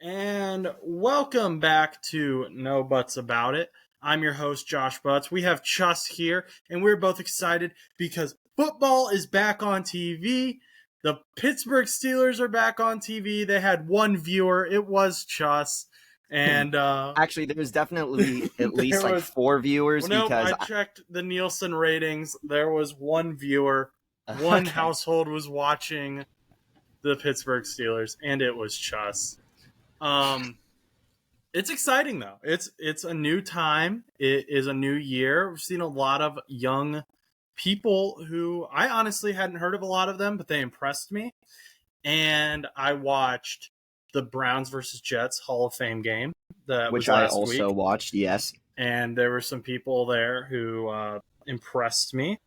And welcome back to No Butts About It. I'm your host, Josh Butts. We have Chus here, and we're both excited because football is back on TV. The Pittsburgh Steelers are back on TV. They had one viewer. It was Chus. And actually, there was definitely at least like 4 viewers because I checked the Nielsen ratings. There was one viewer. One household was watching the Pittsburgh Steelers, and it was Chus. It's exciting though. It's a new time. It is a new year. We've seen a lot of young people who I honestly hadn't heard of a lot of them, but they impressed me. And I watched the Browns versus Jets Hall of Fame game which I also watched. Yes, and there were some people there who impressed me.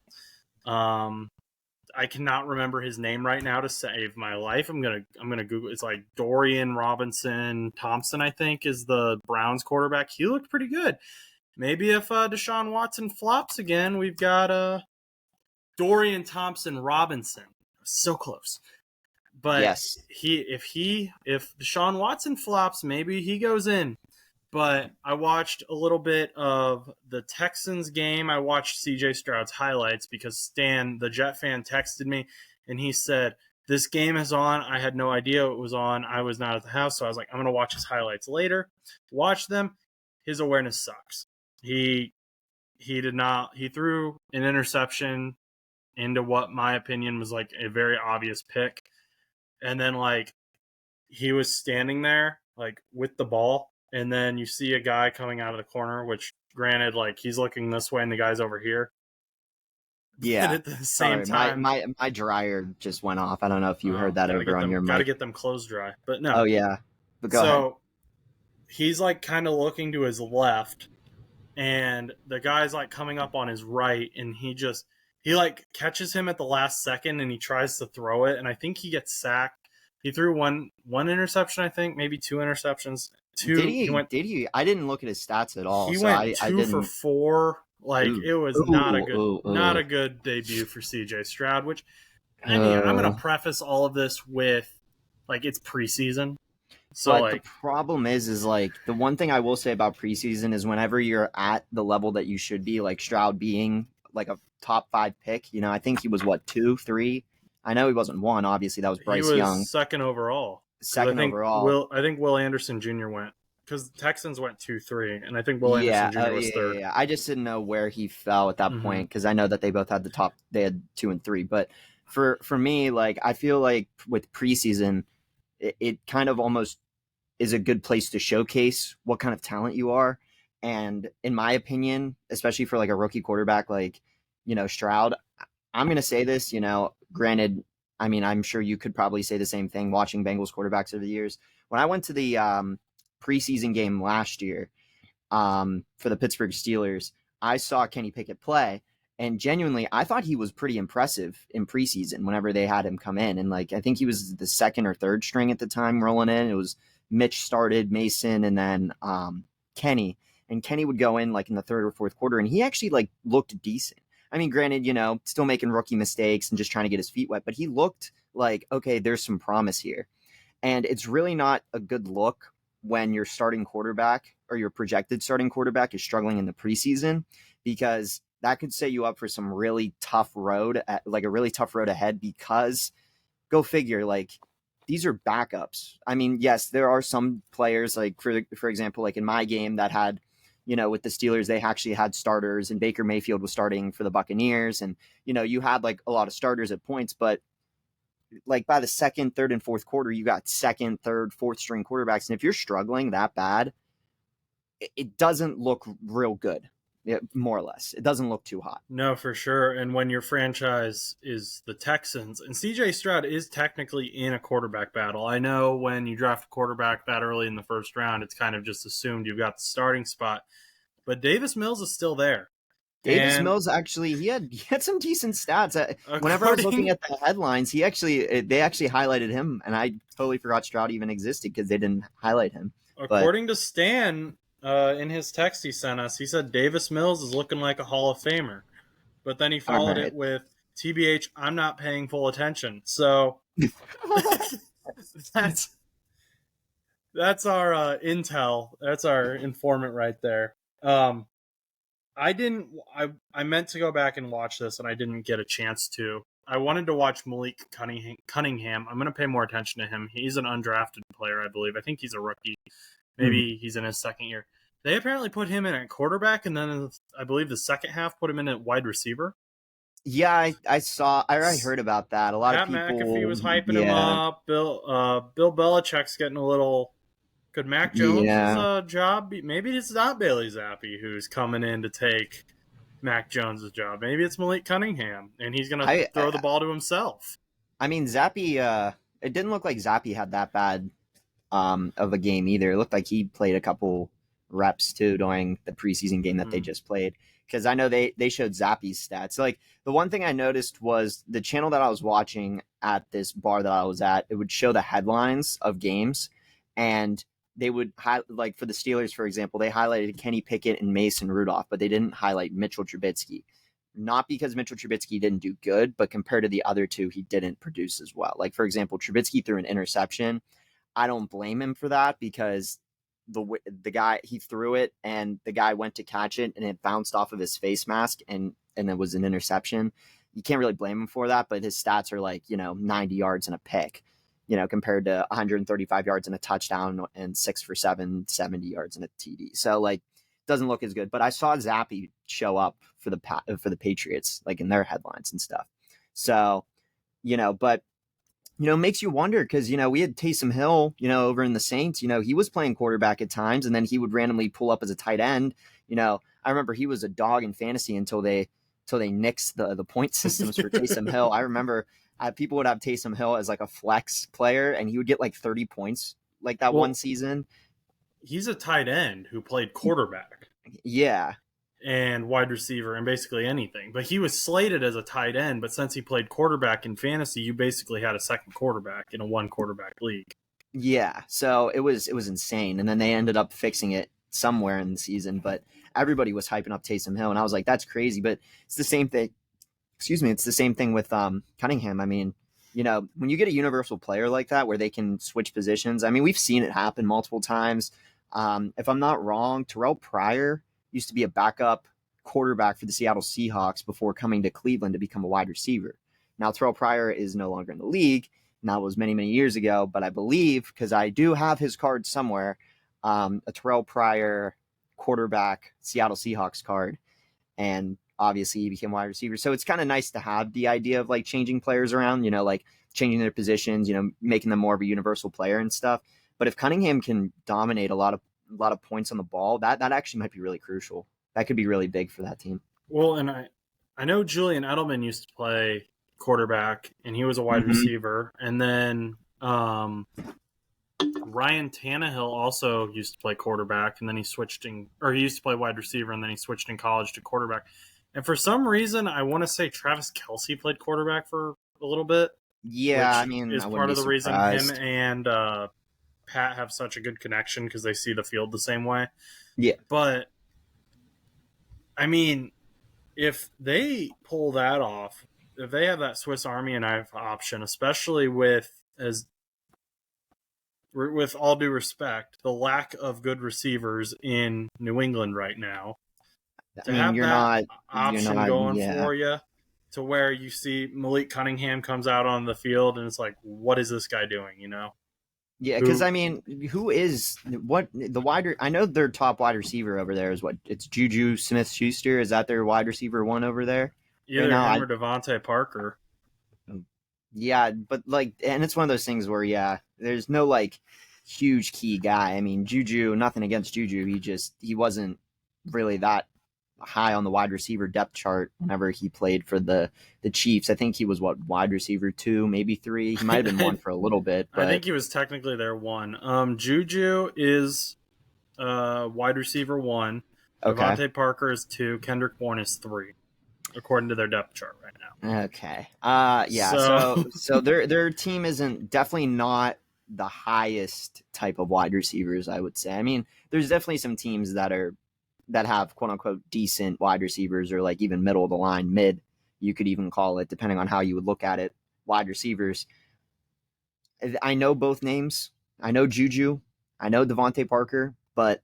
I cannot remember his name right now to save my life. I'm gonna Google. It's like Dorian Robinson Thompson, I think, is the Browns quarterback. He looked pretty good. Maybe if Deshaun Watson flops again, we've got Dorian Thompson Robinson. So close. But yes, if Deshaun Watson flops, maybe he goes in. But I watched a little bit of the Texans game. I watched CJ Stroud's highlights because Stan, the Jet fan, texted me, and he said, this game is on. I had no idea it was on. I was not at the house, so I was like, I'm going to watch his highlights later. Watch them. His awareness sucks. He threw an interception into what my opinion was like a very obvious pick. And then he was standing there with the ball. And then you see a guy coming out of the corner, which granted, he's looking this way and the guy's over here. Yeah. But at the same time, my dryer just went off. I don't know if you heard that over on your mic. Got to get them clothes dry, but no. Oh yeah, but go ahead. So he's kind of looking to his left, and the guy's coming up on his right, and he catches him at the last second, and he tries to throw it, and I think he gets sacked. He threw one interception, I think, maybe 2 interceptions. Did he? I didn't look at his stats at all. He went 2 for 4. It was not a good debut for CJ Stroud. Which I'm going to preface all of this with it's preseason. So but the problem is the one thing I will say about preseason is whenever you're at the level that you should be, Stroud being a top 5 pick. I think he was 2, 3. I know he wasn't 1. Obviously, that was Bryce Young. Second overall. Overall. I think Will Anderson Jr. went because the Texans went 2-3, and I think Will Anderson Jr. was third. Yeah. I just didn't know where he fell at that point because I know that they both had they had 2 and 3. But for me, I feel with preseason, it kind of almost is a good place to showcase what kind of talent you are. And in my opinion, especially for a rookie quarterback Stroud, I'm going to say this, granted, I mean, I'm sure you could probably say the same thing watching Bengals quarterbacks over the years. When I went to the preseason game last year for the Pittsburgh Steelers, I saw Kenny Pickett play, and genuinely, I thought he was pretty impressive in preseason whenever they had him come in. And I think he was the second or third string at the time rolling in. It was Mitch started, Mason, and then Kenny. And Kenny would go in in the third or fourth quarter, and he actually looked decent. I mean, granted, still making rookie mistakes and just trying to get his feet wet, but he looked okay, there's some promise here. And it's really not a good look when your starting quarterback or your projected starting quarterback is struggling in the preseason, because that could set you up for some really tough road, a really tough road ahead, because go figure, these are backups. I mean, yes, there are some players for example, in my game that had, with the Steelers, they actually had starters, and Baker Mayfield was starting for the Buccaneers. And, you had a lot of starters at points, but by the second, third, and fourth quarter, you got second, third, fourth string quarterbacks. And if you're struggling that bad, it doesn't look real good, more or less. It doesn't look too hot. No, for sure. And when your franchise is the Texans, and CJ Stroud is technically in a quarterback battle. I know when you draft a quarterback that early in the first round, it's kind of just assumed you've got the starting spot. But Davis Mills is still there. Davis Mills actually he had some decent stats. Whenever I was looking at the headlines, they actually highlighted him, and I totally forgot Stroud even existed because they didn't highlight him. According to Stan, in his text he sent us, he said Davis Mills is looking like a Hall of Famer. But then he followed it with, TBH, I'm not paying full attention. So That's our intel. That's our informant right there. I didn't. I meant to go back and watch this, and I didn't get a chance to. I wanted to watch Malik Cunningham. I'm going to pay more attention to him. He's an undrafted player, I believe. I think he's a rookie. Maybe he's in his second year. They apparently put him in at quarterback, and then I believe the second half put him in at wide receiver. Yeah, I heard about that. A lot Pat of people, McAfee was hyping him up. Bill Belichick's getting a little. Could Mac Jones' job be? Maybe it's not Bailey Zappi who's coming in to take Mac Jones' job. Maybe it's Malik Cunningham, and he's going to throw the ball to himself. I mean, Zappi, it didn't look like Zappi had that bad of a game either. It looked like he played a couple reps too during the preseason game that they just played. Because I know they showed Zappi's stats. Like, the one thing I noticed was the channel that I was watching at this bar that I was at, it would show the headlines of games, and they would like for the Steelers, for example, they highlighted Kenny Pickett and Mason Rudolph, but they didn't highlight Mitchell Trubisky. Not because Mitchell Trubisky didn't do good, but compared to the other two, he didn't produce as well. Like, for example, Trubisky threw an interception. I don't blame him for that because the guy, he threw it and the guy went to catch it and it bounced off of his face mask and it was an interception. You can't really blame him for that, but his stats are like, 90 yards and a pick, compared to 135 yards and a touchdown and 6 for 7, 70 yards and a TD. So, like, doesn't look as good. But I saw Zappi show up for the Patriots, like in their headlines and stuff. So, but makes you wonder because, we had Taysom Hill, over in the Saints, he was playing quarterback at times and then he would randomly pull up as a tight end. I remember he was a dog in fantasy until they nixed the point systems for Taysom Hill. I remember people would have Taysom Hill as like a flex player and he would get like 30 points like that one season. He's a tight end who played quarterback. Yeah. And wide receiver and basically anything. But he was slated as a tight end, but since he played quarterback in fantasy, you basically had a second quarterback in a one quarterback league. Yeah. So it was insane. And then they ended up fixing it somewhere in the season, but everybody was hyping up Taysom Hill and I was like, that's crazy. But it's the same thing. It's the same thing with Cunningham. I mean, when you get a universal player like that where they can switch positions, I mean, we've seen it happen multiple times. If I'm not wrong, Terrell Pryor used to be a backup quarterback for the Seattle Seahawks before coming to Cleveland to become a wide receiver. Now, Terrell Pryor is no longer in the league, and that was many, many years ago, but I believe, because I do have his card somewhere, a Terrell Pryor quarterback Seattle Seahawks card, and obviously he became wide receiver. So it's kind of nice to have the idea of like changing players around, like changing their positions, making them more of a universal player and stuff. But if Cunningham can dominate a lot of points on the ball, that actually might be really crucial. That could be really big for that team. Well, and I know Julian Edelman used to play quarterback and he was a wide receiver. And then Ryan Tannehill also used to play quarterback and then he used to play wide receiver and then he switched in college to quarterback. And for some reason, I want to say Travis Kelce played quarterback for a little bit. Yeah, I mean, is part of the reason him and Pat have such a good connection because they see the field the same way. Yeah. But, I mean, if they pull that off, if they have that Swiss Army knife option, especially with all due respect, the lack of good receivers in New England right now, to have that option going for you, to where you see Malik Cunningham comes out on the field and it's like, what is this guy doing? Yeah, because I mean, who is the wider? I know their top wide receiver over there is it's Juju Smith-Schuster. Is that their wide receiver one over there? Either him or Devontae Parker. Yeah, but and it's one of those things where there's no like huge key guy. I mean, Juju, nothing against Juju, he wasn't really that high on the wide receiver depth chart whenever he played for the Chiefs. I think he was wide receiver 2, maybe 3. He might have been 1 for a little bit. But... I think he was technically their 1. Juju is wide receiver 1. Okay. Devontae Parker is 2. Kendrick Bourne is 3, according to their depth chart right now. Okay. So their team isn't definitely not the highest type of wide receivers, I would say. I mean, there's definitely some teams that have quote unquote decent wide receivers or like even middle of the line, mid, you could even call it, depending on how you would look at it, wide receivers. I know both names. I know Juju. I know Devontae Parker, but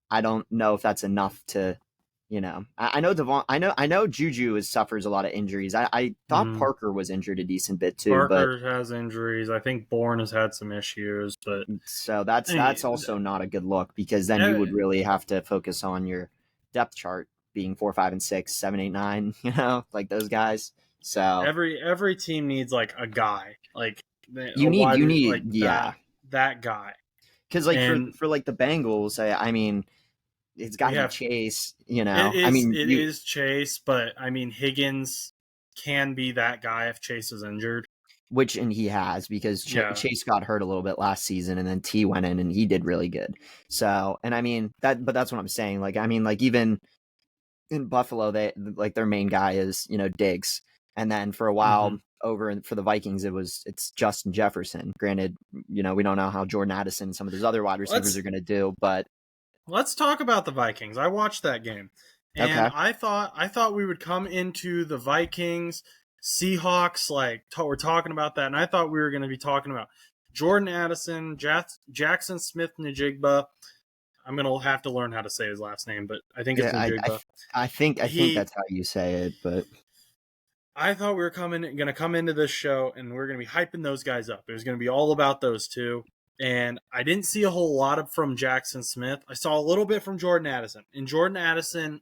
I don't know if that's enough to, I know I know Juju suffers a lot of injuries. I thought Mm. Parker was injured a decent bit too, but Parker has injuries. I think Bourne has had some issues, but so that's also not a good look because then you eh, would really have to focus on your depth chart being 4, 5, and 6, 7, 8, 9, like those guys. So every team needs like a guy, like you a need wide you like need yeah, that guy. because like And for like the Bengals, I mean it's got we to be have Chase. it I is mean it you is Chase, but I mean Higgins can be that guy if Chase is injured. which and he has because Yeah. Chase got hurt a little bit last season, and then T went in and he did really good. So and I mean but that's what I'm saying. Like I mean like even in Buffalo, they like their main guy is Diggs, and then for a Mm-hmm. while for the Vikings, it's Justin Jefferson. Granted, we don't know how Jordan Addison and some of those other wide receivers Let's are going to do, but let's talk about the Vikings. I watched that game, and okay, I thought we would come into the Vikings Seahawks we're talking about that, and I thought we were going to be talking about Jordan Addison, Jackson Smith Njigba. I'm gonna have to learn how to say his last name, but I think it's yeah, Njigba. I think He that's how you say it, but I thought we were gonna come into this show and we are gonna be hyping those guys up. It was gonna be all about those two. And I didn't see a whole lot from Jackson Smith. I saw a little bit from Jordan Addison. And Jordan Addison,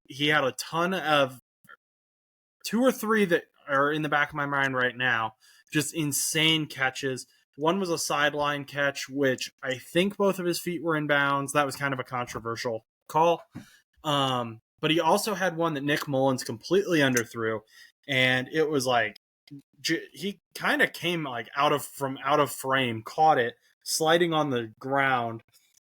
he had a ton of 2 or 3 that are in the back of my mind right now. Just insane catches. One was a sideline catch, which I think both of his feet were in bounds. That was kind of a controversial call. But he also had one that Nick Mullins completely underthrew, and it was like he kind of came like out of frame, caught it sliding on the ground,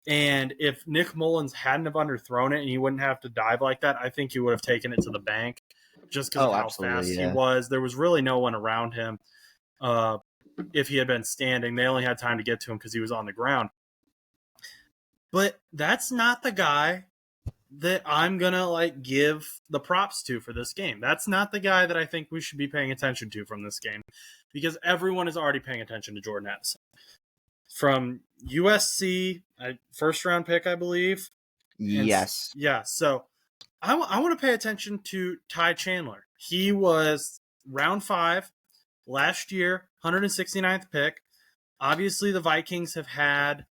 and if Nick Mullins hadn't have underthrown it and he wouldn't have to dive like that, I think he would have taken it to the bank just because of oh, how absolutely, fast he yeah, was. There was really no one around him. If he had been standing, they only had time to get to him because he was on the ground. But that's not the guy that I'm gonna give the props to for this game. That's not the guy that I think we should be paying attention to from this game, because everyone is already paying attention to Jordan Addison from USC, first round pick, I believe. And yes, yeah, so I want to pay attention to Ty Chandler. He was round 5 last year, 169th pick. Obviously, the Vikings have had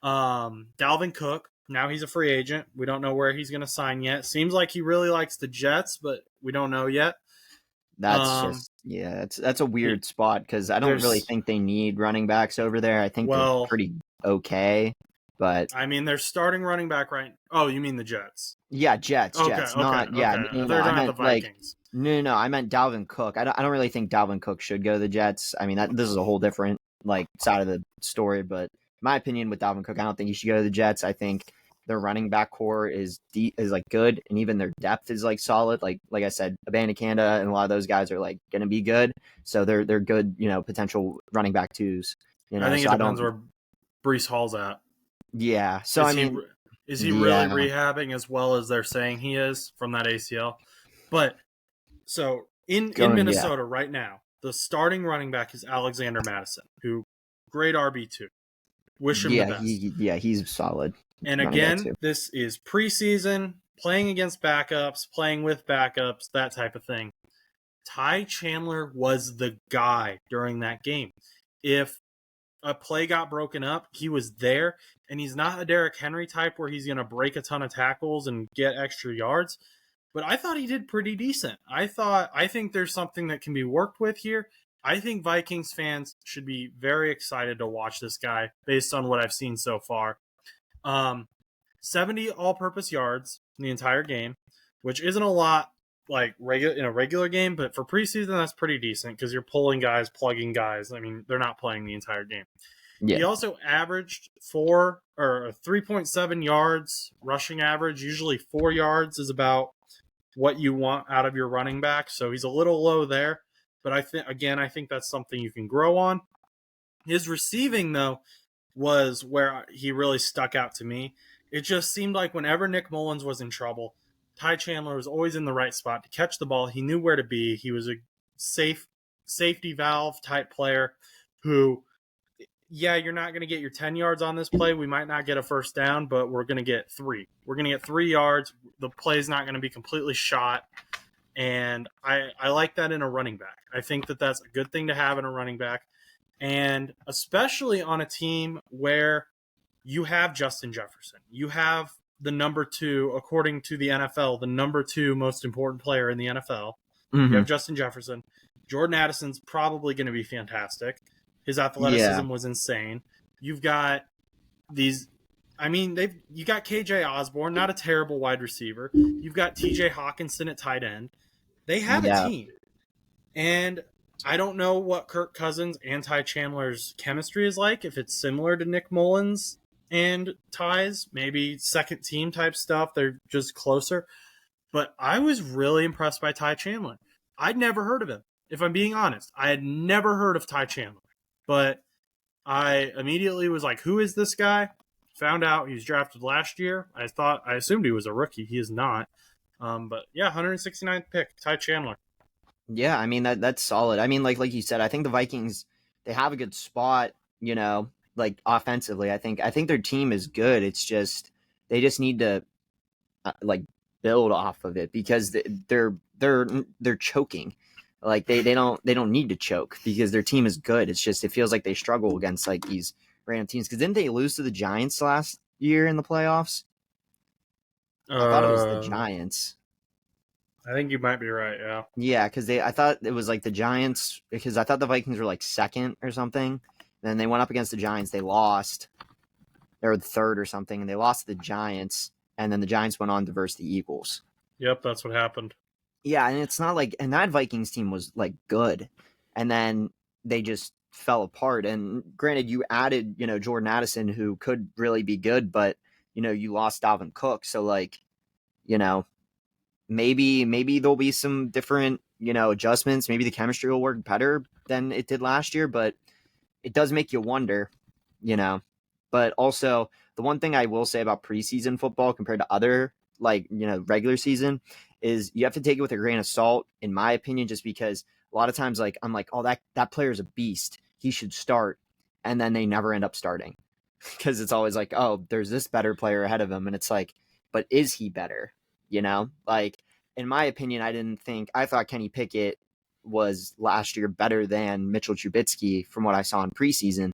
Dalvin Cook. Now he's a free agent. We don't know where he's going to sign yet. Seems like he really likes the Jets, but we don't know yet. that's just that's a He, weird spot because I don't really there's think they need running backs over there. I think they're well, pretty okay, but I mean, they're starting running back right. Oh, you mean the Jets? yeah, Jets, Okay, okay, not yeah. okay. I thought you were I talking about the meant like Vikings. no. I meant Dalvin Cook. I don't really think Dalvin Cook should go to the Jets. I mean, this is a whole different like side of the story. But my opinion with Dalvin Cook, I don't think he should go to the Jets. I think their running back core is deep, is like good, and even their depth is like solid. Like I said, Abanikanda and a lot of those guys are like going to be good. So they're good, potential running back twos. I think So it I depends don't. where Brees Hall's at. Yeah. So Is I he mean, is he really yeah. rehabbing as well as they're saying he is from that ACL? But so in Going. Yeah. Minnesota right now, the starting running back is Alexander Madison, who great RB2. Wish him the Yeah. best. He's solid And running back again, too. this is preseason, playing against backups, playing with backups, that type of thing. Ty Chandler was the guy during that game. If a play got broken up, he was there, and he's not a Derrick Henry type where he's going to break a ton of tackles and get extra yards. But I thought he did pretty decent. I think there's something that can be worked with here. I think Vikings fans should be very excited to watch this guy based on what I've seen so far. 70 all-purpose yards in the entire game, which isn't a lot in a regular game, but for preseason that's pretty decent because you're pulling guys, plugging guys. I mean, they're not playing the entire game. Yeah. He also averaged 3.7 yards rushing average. Usually 4 yards is about what you want out of your running back. So he's a little low there, but I think that's something you can grow on. His receiving though was where he really stuck out to me. It just seemed like whenever Nick Mullins was in trouble, Ty Chandler was always in the right spot to catch the ball. He knew where to be. He was a safety valve type player who yeah, you're not going to get your 10 yards on this play. We might not get a first down, but we're going to get 3. We're going to get 3 yards. The play's not going to be completely shot. And I like that in a running back. I think that that's a good thing to have in a running back. And especially on a team where you have Justin Jefferson. You have the number 2, according to the NFL, the number 2 most important player in the NFL. You have Justin Jefferson. Jordan Addison's probably going to be fantastic. His athleticism was insane. You've got these. I mean, you got KJ Osborne, not a terrible wide receiver. You've got TJ Hawkinson at tight end. They have a team. And I don't know what Kirk Cousins and Ty Chandler's chemistry is like, if it's similar to Nick Mullins and Ty's, maybe second team type stuff. They're just closer. But I was really impressed by Ty Chandler. I'd never heard of him. If I'm being honest, I had never heard of Ty Chandler. But I immediately was like, who is this guy? Found out he was drafted last year. I assumed he was a rookie. He is not. But yeah, 169th pick, Ty Chandler. Yeah, I mean that's solid. I mean, like you said, I think the Vikings, they have a good spot, like offensively. I think their team is good. It's just they just need to like build off of it, because they're choking. Like they don't need to choke because their team is good. It's just it feels like they struggle against like these random teams. Because didn't they lose to the Giants last year in the playoffs? I thought it was the Giants. I think you might be right, yeah. Yeah, because I thought it was like the Giants, because I thought the Vikings were like second or something. And then they went up against the Giants. They lost. They were third or something, and they lost to the Giants. And then the Giants went on to verse the Eagles. Yep, that's what happened. Yeah, and it's not like, and that Vikings team was like good, and then they just fell apart. And granted, you added, Jordan Addison, who could really be good, but you lost Dalvin Cook, so like, maybe there'll be some different, adjustments. Maybe the chemistry will work better than it did last year, but it does make you wonder, But also, the one thing I will say about preseason football compared to other, regular season, is you have to take it with a grain of salt, in my opinion, just because a lot of times, like, I'm like, oh, that player's a beast. He should start. And then they never end up starting because it's always like, oh, there's this better player ahead of him. And it's like, but is he better? Like, in my opinion, I thought Kenny Pickett was last year better than Mitchell Trubisky from what I saw in preseason.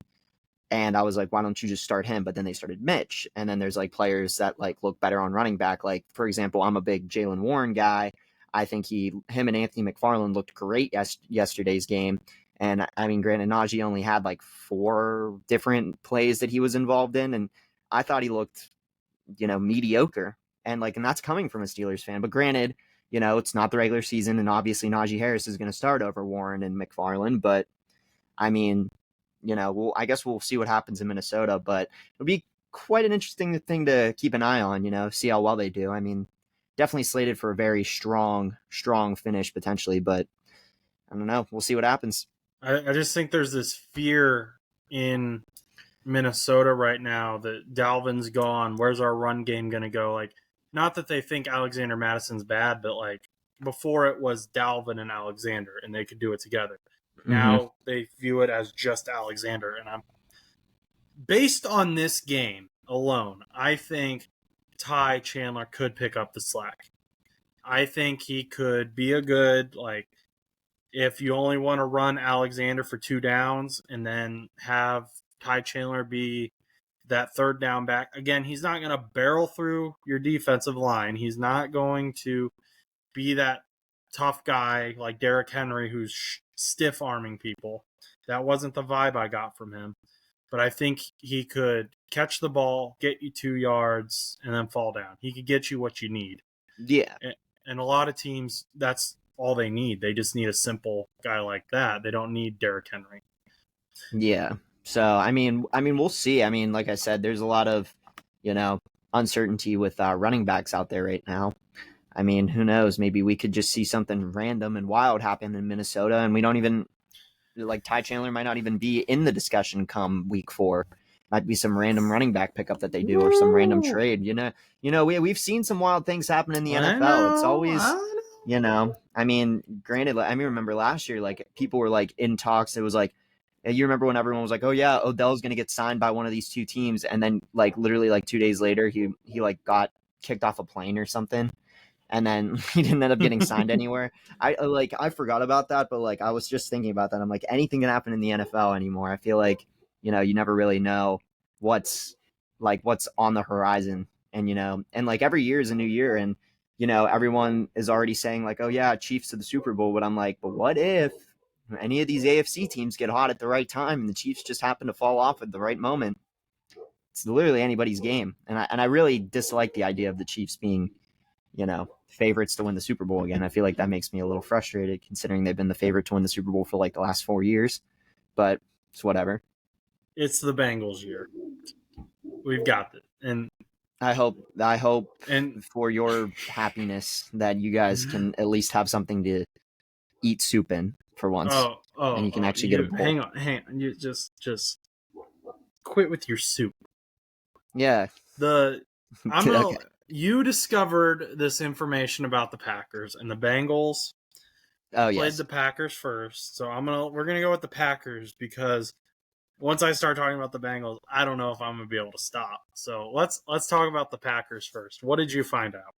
And I was like, why don't you just start him? But then they started Mitch. And then there's like players that like look better on running back. Like, for example, I'm a big Jaylen Warren guy. I think him and Anthony McFarland looked great yesterday's game. And I mean, granted, Najee only had like 4 different plays that he was involved in. And I thought he looked, mediocre. And that's coming from a Steelers fan. But granted, it's not the regular season. And obviously Najee Harris is going to start over Warren and McFarland. But I mean, I guess we'll see what happens in Minnesota, but it'll be quite an interesting thing to keep an eye on, see how well they do. I mean, definitely slated for a very strong finish potentially, but I don't know. We'll see what happens. I just think there's this fear in Minnesota right now that Dalvin's gone. Where's our run game going to go? Like, not that they think Alexander Madison's bad, but like before it was Dalvin and Alexander and they could do it together. Now they view it as just Alexander. And I'm based on this game alone, I think Ty Chandler could pick up the slack. I think he could be a good, like, if you only want to run Alexander for 2 downs and then have Ty Chandler be that third down back. Again, he's not going to barrel through your defensive line. He's not going to be that tough guy like Derrick Henry who's stiff arming people. That wasn't the vibe I got from him. But I think he could catch the ball, get you 2 yards, and then fall down. He could get you what you need. Yeah. And a lot of teams, that's all they need. They just need a simple guy like that. They don't need Derrick Henry. Yeah. So, I mean, we'll see. I mean, like I said, there's a lot of, uncertainty with running backs out there right now. I mean, who knows? Maybe we could just see something random and wild happen in Minnesota, and we don't even, like, Ty Chandler might not even be in the discussion come week 4. Might be some random running back pickup that they do or some random trade. We've seen some wild things happen in the NFL. It's always, I mean, granted, I remember last year, like, people were like in talks. It was like, You remember when everyone was like, "Oh yeah, Odell's gonna get signed by one of these two teams," and then like literally like 2 days later, he like got kicked off a plane or something, and then he didn't end up getting signed anywhere. I forgot about that, but like I was just thinking about that. I'm like, anything can happen in the NFL anymore. I feel like you never really know what's what's on the horizon, and and like every year is a new year, and everyone is already saying like, oh yeah, Chiefs to the Super Bowl, but I'm like, but what if any of these AFC teams get hot at the right time and the Chiefs just happen to fall off at the right moment? It's literally anybody's game, and I really dislike the idea of the Chiefs being favorites to win the Super Bowl again. I feel like that makes me a little frustrated considering they've been the favorite to win the Super Bowl for like the last 4 years, but it's whatever. It's the Bengals year. We've got it. And I hope and for your happiness that you guys can at least have something to eat soup in for once. And you can actually get a bowl. Hang on. You just quit with your soup. Yeah. You discovered this information about the Packers, and the Bengals played the Packers first. So we're gonna go with the Packers because once I start talking about the Bengals, I don't know if I'm gonna be able to stop. So let's talk about the Packers first. What did you find out?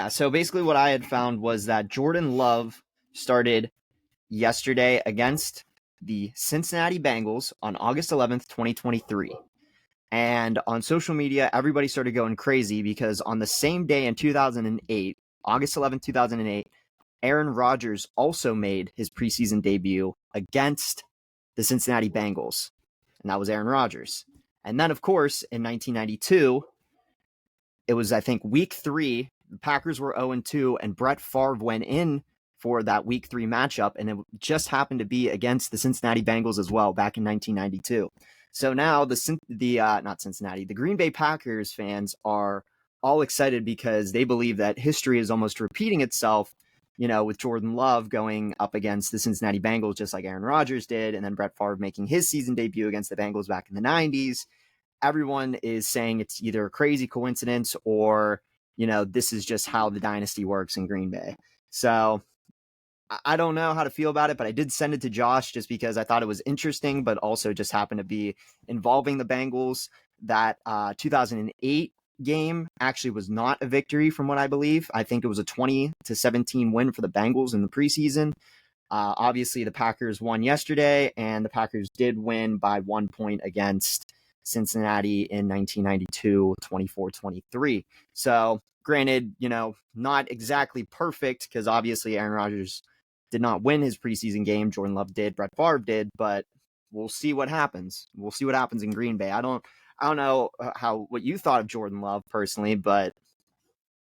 So basically what I had found was that Jordan Love started yesterday against the Cincinnati Bengals on August 11th, 2023. And on social media, everybody started going crazy because on the same day in 2008, August 11th, 2008, Aaron Rodgers also made his preseason debut against the Cincinnati Bengals. And that was Aaron Rodgers. And then, of course, in 1992, it was, I think, week 3. The Packers were 0-2, and Brett Favre went in for that week 3 matchup, and it just happened to be against the Cincinnati Bengals as well back in 1992. So now the Green Bay Packers fans are all excited because they believe that history is almost repeating itself, with Jordan Love going up against the Cincinnati Bengals just like Aaron Rodgers did, and then Brett Favre making his season debut against the Bengals back in the 90s. Everyone is saying it's either a crazy coincidence or, this is just how the dynasty works in Green Bay. So I don't know how to feel about it, but I did send it to Josh just because I thought it was interesting, but also just happened to be involving the Bengals. That 2008 game actually was not a victory from what I believe. I think it was a 20-17 win for the Bengals in the preseason. Obviously, the Packers won yesterday, and the Packers did win by 1 point against Cincinnati in 1992, 24-23. So granted, not exactly perfect because obviously Aaron Rodgers did not win his preseason game. Jordan Love did, Brett Favre did, but we'll see what happens. We'll see what happens in Green Bay. I don't know what you thought of Jordan Love personally, but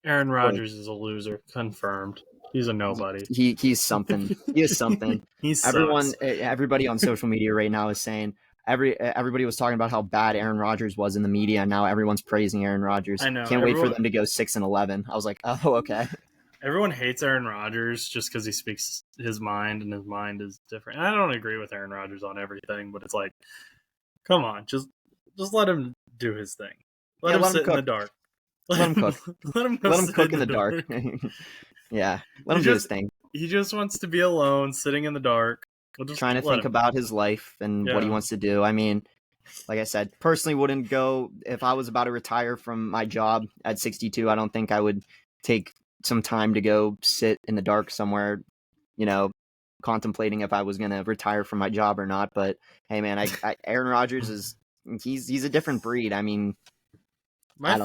Aaron Rodgers is a loser, confirmed. He's a nobody. He's something. He is something. Everybody on social media right now is saying everybody was talking about how bad Aaron Rodgers was in the media, and now everyone's praising Aaron Rodgers. I know. Can't wait for them to go 6-11. I was like, oh, okay. Everyone hates Aaron Rodgers just because he speaks his mind, and his mind is different. And I don't agree with Aaron Rodgers on everything, but it's like, come on, just let him do his thing. Let him sit in the dark. Let him cook. Let him cook in the dark. Yeah, let him do his thing. He just wants to be alone, sitting in the dark. Trying to think about his life and what he wants to do. I mean, like I said, personally wouldn't go if I was about to retire from my job at 62. I don't think I would take some time to go sit in the dark somewhere, contemplating if I was going to retire from my job or not. But hey, man, Aaron Rodgers he's a different breed. I mean, my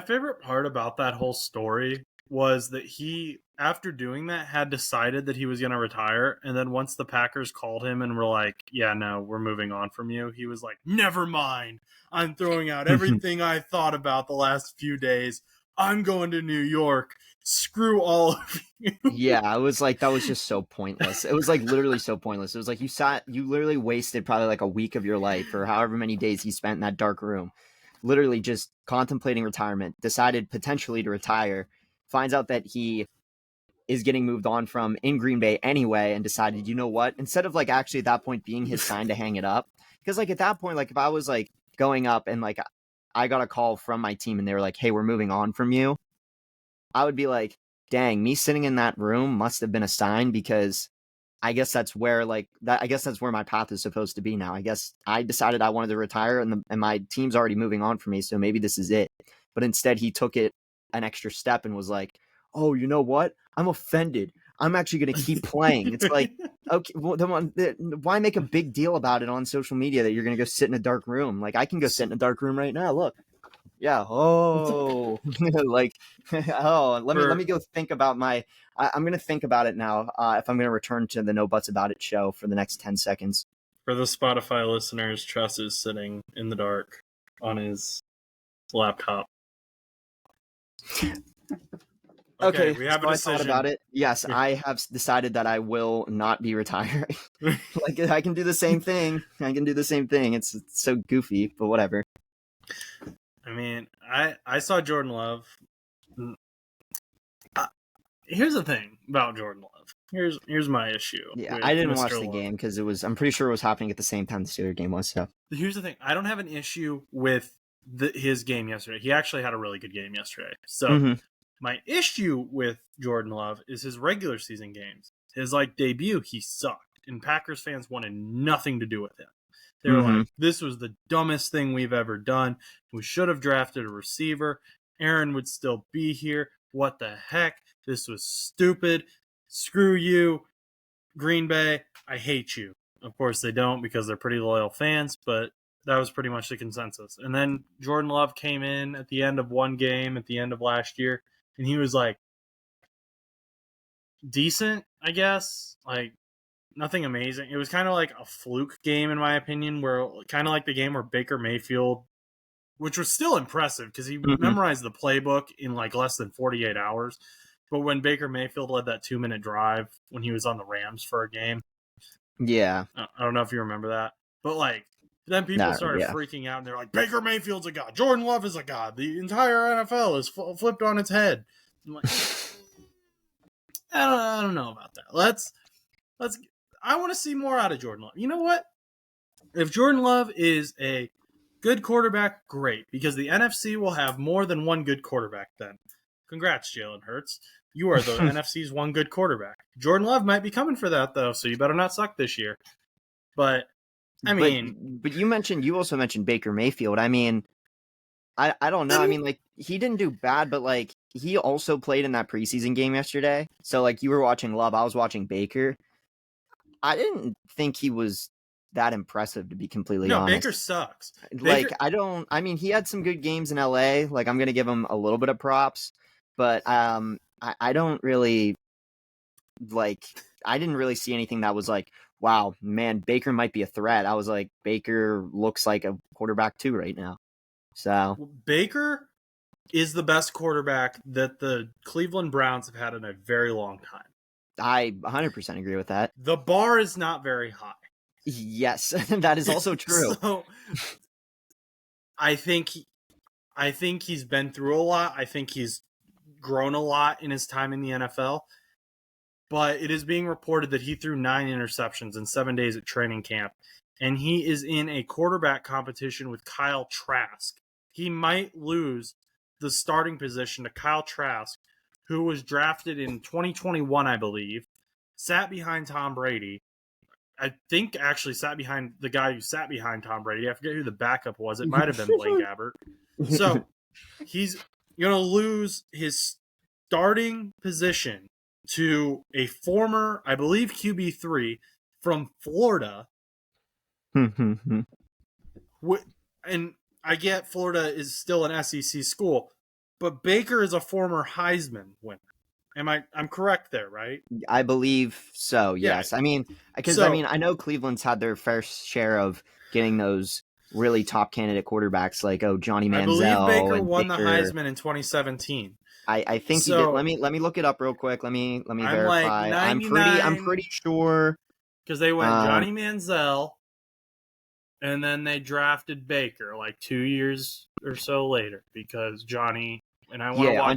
favorite part about that whole story was that he, after doing that, had decided that he was going to retire. And then once the Packers called him and were like, yeah, no, we're moving on from you, he was like, never mind. I'm throwing out everything I thought about the last few days. I'm going to New York. Screw all of you. Yeah, I was like, that was just so pointless. It was like literally so pointless. It was like you literally wasted probably like a week of your life or however many days he spent in that dark room, literally just contemplating retirement, decided potentially to retire, finds out that he is getting moved on from in Green Bay anyway, and decided, you know what, instead of like actually at that point being his sign to hang it up, because like at that point, like if I was like going up and like I got a call from my team and they were like, hey, we're moving on from you, I would be like, dang, me sitting in that room must have been a sign, because I guess that's where I guess that's where my path is supposed to be now. I guess I decided I wanted to retire, and my team's already moving on from me, so maybe this is it. But instead, he took it an extra step and was like, "Oh, you know what? I'm offended. I'm actually going to keep playing." It's like, okay, well, why make a big deal about it on social media that you're going to go sit in a dark room? Like, I can go sit in a dark room right now. Look. Yeah. Oh, like, oh, let me go think about I'm going to think about it now. If I'm going to return to the No Buts About It show for the next 10 seconds. For the Spotify listeners, Chus is sitting in the dark on his laptop. Okay, we have so a I decision. thought about it. Yes, I have decided that I will not be retiring. Like, I can do the same thing. It's so goofy, but whatever. I mean, I saw Jordan Love. Here's the thing about Jordan Love. Here's my issue. Yeah, I didn't Mr. watch the Love. game because I'm pretty sure it was happening at the same time the Steelers game was. So here's the thing. I don't have an issue with his game yesterday. He actually had a really good game yesterday. So my issue with Jordan Love is his regular season games. His debut, he sucked, and Packers fans wanted nothing to do with him. They were like, "This was the dumbest thing we've ever done. We should have drafted a receiver. Aaron would still be here. What the heck? This was stupid. Screw you, Green Bay. I hate you." Of course they don't, because they're pretty loyal fans, but that was pretty much the consensus. And then Jordan Love came in at the end of one game at the end of last year, and he was decent, I guess. Nothing amazing. It was kind of like a fluke game, in my opinion, where kind of like the game where Baker Mayfield, which was still impressive because he memorized the playbook in less than 48 hours. But when Baker Mayfield led that 2-minute drive when he was on the Rams for a game. Yeah. I don't know if you remember that. But then people started freaking out, and they're like, Baker Mayfield's a god. Jordan Love is a god. The entire NFL is flipped on its head. I'm like, I don't know about that. I want to see more out of Jordan Love. You know what? If Jordan Love is a good quarterback, great, because the NFC will have more than one good quarterback then. Congrats, Jalen Hurts. You are the NFC's one good quarterback. Jordan Love might be coming for that, though, so you better not suck this year. But, I mean... But you also mentioned Baker Mayfield. I mean, I don't know. I mean, he didn't do bad, but, he also played in that preseason game yesterday. So, you were watching Love, I was watching Baker. I didn't think he was that impressive, to be completely honest. No, Baker sucks. I mean, he had some good games in LA. I'm going to give him a little bit of props, but I don't really I didn't really see anything that was wow, man, Baker might be a threat. I was like, Baker looks like a quarterback too right now. So Baker is the best quarterback that the Cleveland Browns have had in a very long time. I 100% agree with that. The bar is not very high. Yes, that is also true. So, I think he's been through a lot. I think he's grown a lot in his time in the NFL. But it is being reported that he threw 9 interceptions in 7 days at training camp. And he is in a quarterback competition with Kyle Trask. He might lose the starting position to Kyle Trask, who was drafted in 2021, I believe, sat behind Tom Brady. I think actually sat behind the guy who sat behind Tom Brady. I forget who the backup was. It might have been Blaine Gabbert. So he's going to lose his starting position to a former, I believe, QB3 from Florida. And I get Florida is still an SEC school, but Baker is a former Heisman winner. I'm correct there, right? I believe so, yes. Yeah. I mean, because I know Cleveland's had their fair share of getting those really top candidate quarterbacks Johnny Manziel. I believe Baker won the Heisman in 2017. I think he did. Let me look it up real quick. Let me verify. I'm pretty sure because they went Johnny Manziel, and then they drafted Baker 2 years or so later because Johnny. And I want to watch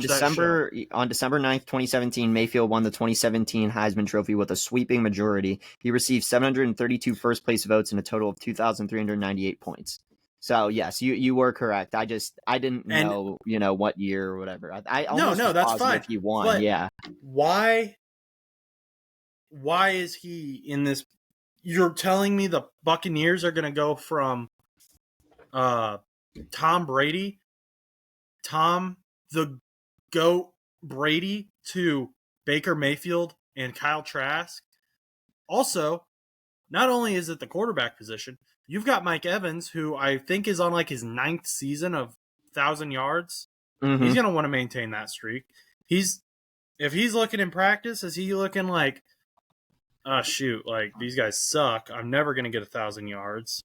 on December 9th, 2017, Mayfield won the 2017 Heisman Trophy with a sweeping majority. He received 732 first-place votes and a total of 2,398 points. So, yes, you were correct. I didn't know, what year or whatever. I almost that's fine. He won, but yeah. Why why is he in this? You're telling me the Buccaneers are going to go from Tom Brady, Tom the GOAT Brady, to Baker Mayfield and Kyle Trask? Also, not only is it the quarterback position, you've got Mike Evans, who I think is on like his 9th season of 1,000 yards. Mm-hmm. He's going to want to maintain that streak. If he's looking in practice, is he looking like, oh, shoot, like these guys suck. I'm never going to get 1,000 yards.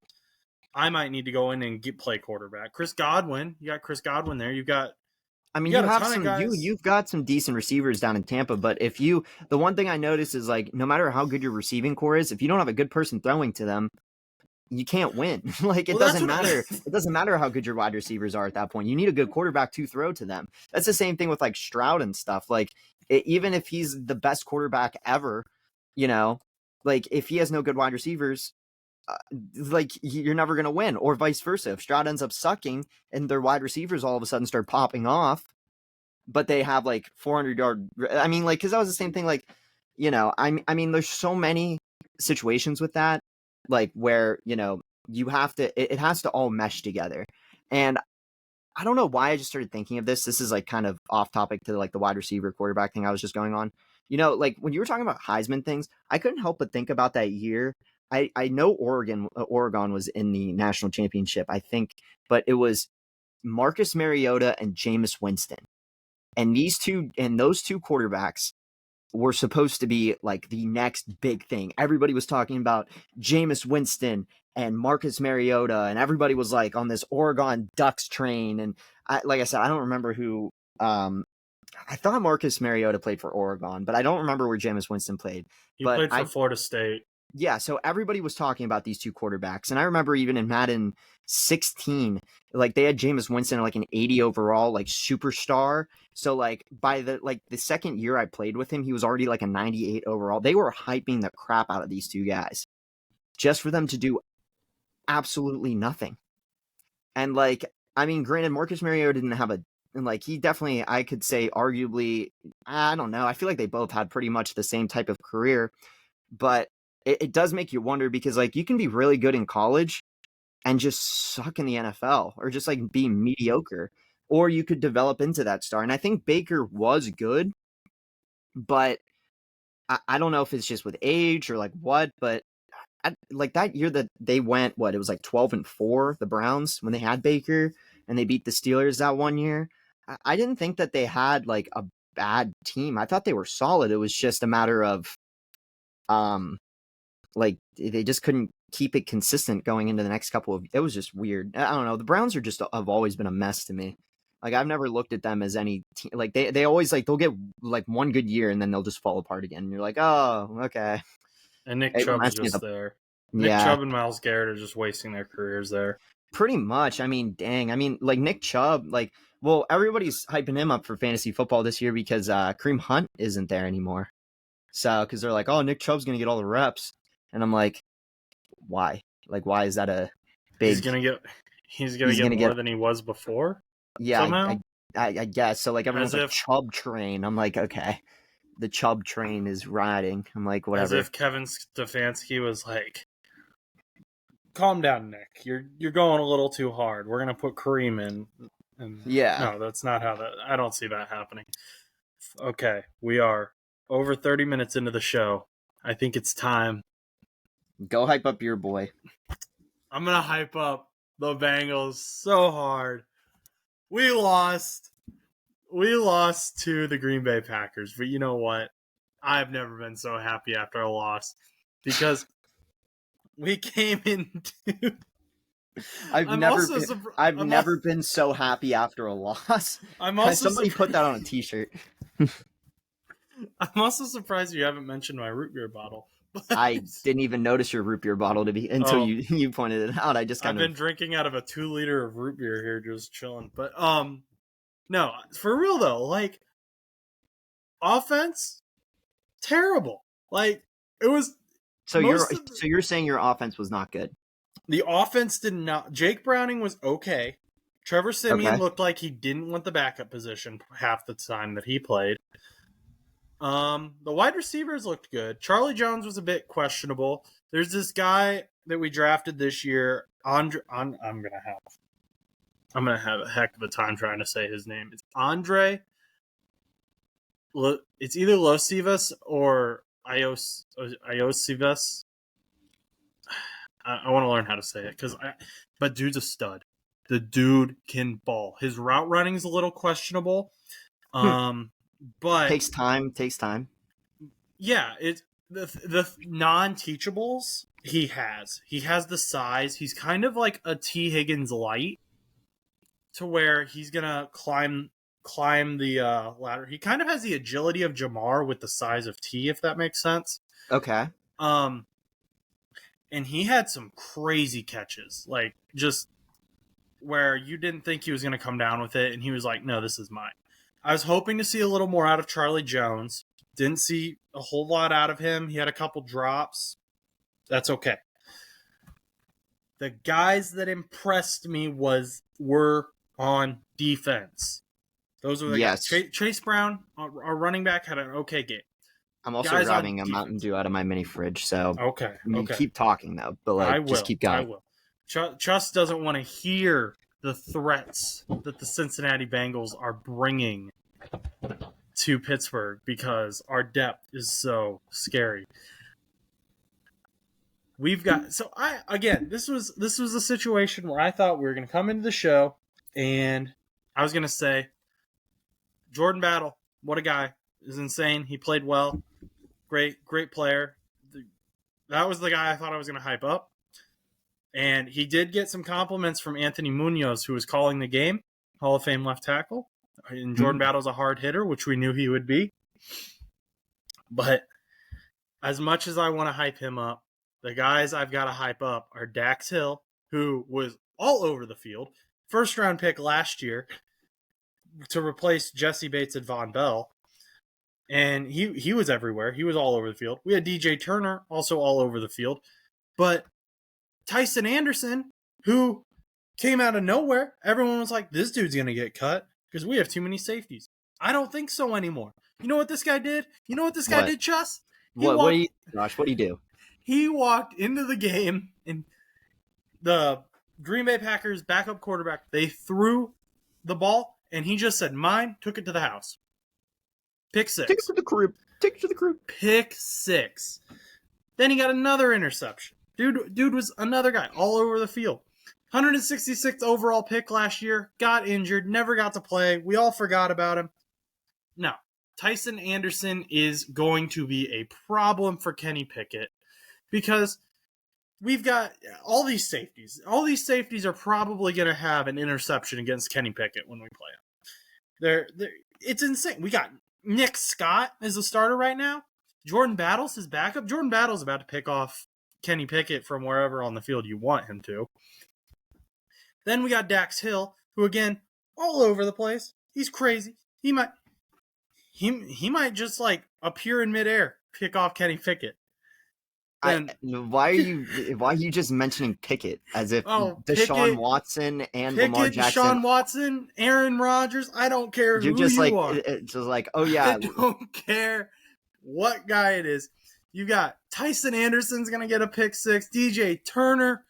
I might need to go in and play quarterback. Chris Godwin, you got Chris Godwin there. You got You've got some decent receivers down in Tampa, but the one thing I noticed is like no matter how good your receiving core is, if you don't have a good person throwing to them, you can't win. Like it doesn't matter. It doesn't matter how good your wide receivers are at that point. You need a good quarterback to throw to them. That's the same thing with like Stroud and stuff. Like even if he's the best quarterback ever, like if he has no good wide receivers, like you're never going to win, or vice versa. If Stroud ends up sucking and their wide receivers all of a sudden start popping off, but they have like 400-yard, I mean, like, cause that was the same thing. Like, I mean, there's so many situations with that, like where, you have to, it has to all mesh together. And I don't know why I just started thinking of this. This is like kind of off topic to like the wide receiver quarterback thing I was just going on. Like when you were talking about Heisman things, I couldn't help but think about that year. I know Oregon was in the national championship, I think, but it was Marcus Mariota and Jameis Winston. And those two quarterbacks were supposed to be like the next big thing. Everybody was talking about Jameis Winston and Marcus Mariota, and everybody was like on this Oregon Ducks train. And like I said, I don't remember who. I thought Marcus Mariota played for Oregon, but I don't remember where Jameis Winston played. He played for Florida State. Yeah, so everybody was talking about these two quarterbacks. And I remember even in Madden 16, like they had Jameis Winston like an 80 overall, like superstar. So like by the second year I played with him, he was already like a 98 overall. They were hyping the crap out of these two guys just for them to do absolutely nothing. And like, I mean, granted, Marcus Mariota didn't have he definitely, I could say arguably, I don't know. I feel like they both had pretty much the same type of career, but it does make you wonder because like you can be really good in college and just suck in the NFL or just like be mediocre, or you could develop into that star. And I think Baker was good, but I don't know if it's just with age or like what, but like that year that they went, it was like 12-4, the Browns, when they had Baker and they beat the Steelers that one year. I didn't think that they had like a bad team. I thought they were solid. It was just a matter of, like they just couldn't keep it consistent going into the next couple of. It was just weird. I don't know. The Browns are just have always been a mess to me. Like I've never looked at them as any team. Like they always like they'll get like one good year and then they'll just fall apart again. And you're like, oh, okay. And Nick Chubb's just there. Nick Chubb and Myles Garrett are just wasting their careers there. Pretty much. I mean, dang. I mean, like Nick Chubb, like, well, everybody's hyping him up for fantasy football this year because Kareem Hunt isn't there anymore. So, because they're like, oh, Nick Chubb's gonna get all the reps. And I'm like, why? Like, why is that a big? He's gonna get more than he was before. Yeah, I guess so. Like everyone's like Chubb train. I'm like, okay, the Chubb train is riding. I'm like, whatever. As if Kevin Stefanski was like, calm down, Nick. You're going a little too hard. We're gonna put Kareem in. And no, that's not how that. I don't see that happening. Okay, we are over 30 minutes into the show. I think it's time. Go hype up your boy. I'm going to hype up the Bengals so hard. We lost to the Green Bay Packers. But you know what? I've never been so happy after a loss because we came into... I've never been so happy after a loss. Somebody put that on a t-shirt. I'm also surprised you haven't mentioned my root beer bottle. I didn't even notice your root beer bottle until you pointed it out. I've been drinking out of a 2-liter of root beer here, just chilling. But no, for real though, like offense, terrible. Like it was. So you're saying your offense was not good? The offense did not. Jake Browning was okay. Trevor Siemian looked like he didn't want the backup position half the time that he played. The wide receivers looked good. Charlie Jones was a bit questionable. There's this guy that we drafted this year. I'm gonna have a heck of a time trying to say his name. It's Andre. It's either Losivas or Iosivas. I want to learn how to say it but dude's a stud. The dude can ball. His route running is a little questionable. But takes time. Yeah, it's the non-teachables he has. He has the size. He's kind of like a T. Higgins light, to where he's gonna climb the ladder. He kind of has the agility of Jamar with the size of T, if that makes sense. Okay. And he had some crazy catches, like just where you didn't think he was gonna come down with it, and he was like, "No, this is mine." I was hoping to see a little more out of Charlie Jones. Didn't see a whole lot out of him. He had a couple drops. That's okay. The guys that impressed me were on defense. Those were the guys. Chase Brown, our running back, had an okay game. I'm also grabbing a Mountain Dew out of my mini fridge, so okay. Keep talking though, but just keep going. I will. Chus doesn't want to hear the threats that the Cincinnati Bengals are bringing to Pittsburgh, because our depth is so scary. This was a situation where I thought we were going to come into the show and I was going to say, Jordan Battle, what a guy, is insane. He played well. Great player. That was the guy I thought I was going to hype up. And he did get some compliments from Anthony Munoz, who was calling the game, Hall of Fame left tackle. And Jordan Battle's a hard hitter, which we knew he would be. But as much as I want to hype him up, the guys I've got to hype up are Dax Hill, who was all over the field. First-round pick last year to replace Jesse Bates and Von Bell. And he was everywhere. He was all over the field. We had DJ Turner, also all over the field. But Tyson Anderson, who came out of nowhere, everyone was like, this dude's going to get cut because we have too many safeties. I don't think so anymore. You know what this guy did? You know what this guy did, Chus? What do you do? He walked into the game, and the Green Bay Packers backup quarterback, they threw the ball, and he just said, mine, took it to the house. Pick six. Take it to the crib. Pick six. Then he got another interception. Dude was another guy all over the field. 166th overall pick last year. Got injured. Never got to play. We all forgot about him. No. Tyson Anderson is going to be a problem for Kenny Pickett, because we've got all these safeties. All these safeties are probably going to have an interception against Kenny Pickett when we play him. It's insane. We got Nick Scott as a starter right now. Jordan Battle's his backup. Jordan Battle's about to pick off Kenny Pickett from wherever on the field you want him to. Then we got Dax Hill, who, again, all over the place. He's crazy. He might just like appear in midair, pick off Kenny Pickett. Why are you just mentioning Pickett as if Deshaun Watson and Lamar Jackson? Deshaun Watson, Aaron Rodgers, I don't care who you are. It's just like, oh yeah. I don't care what guy it is. You got Tyson Anderson's going to get a pick six, DJ Turner,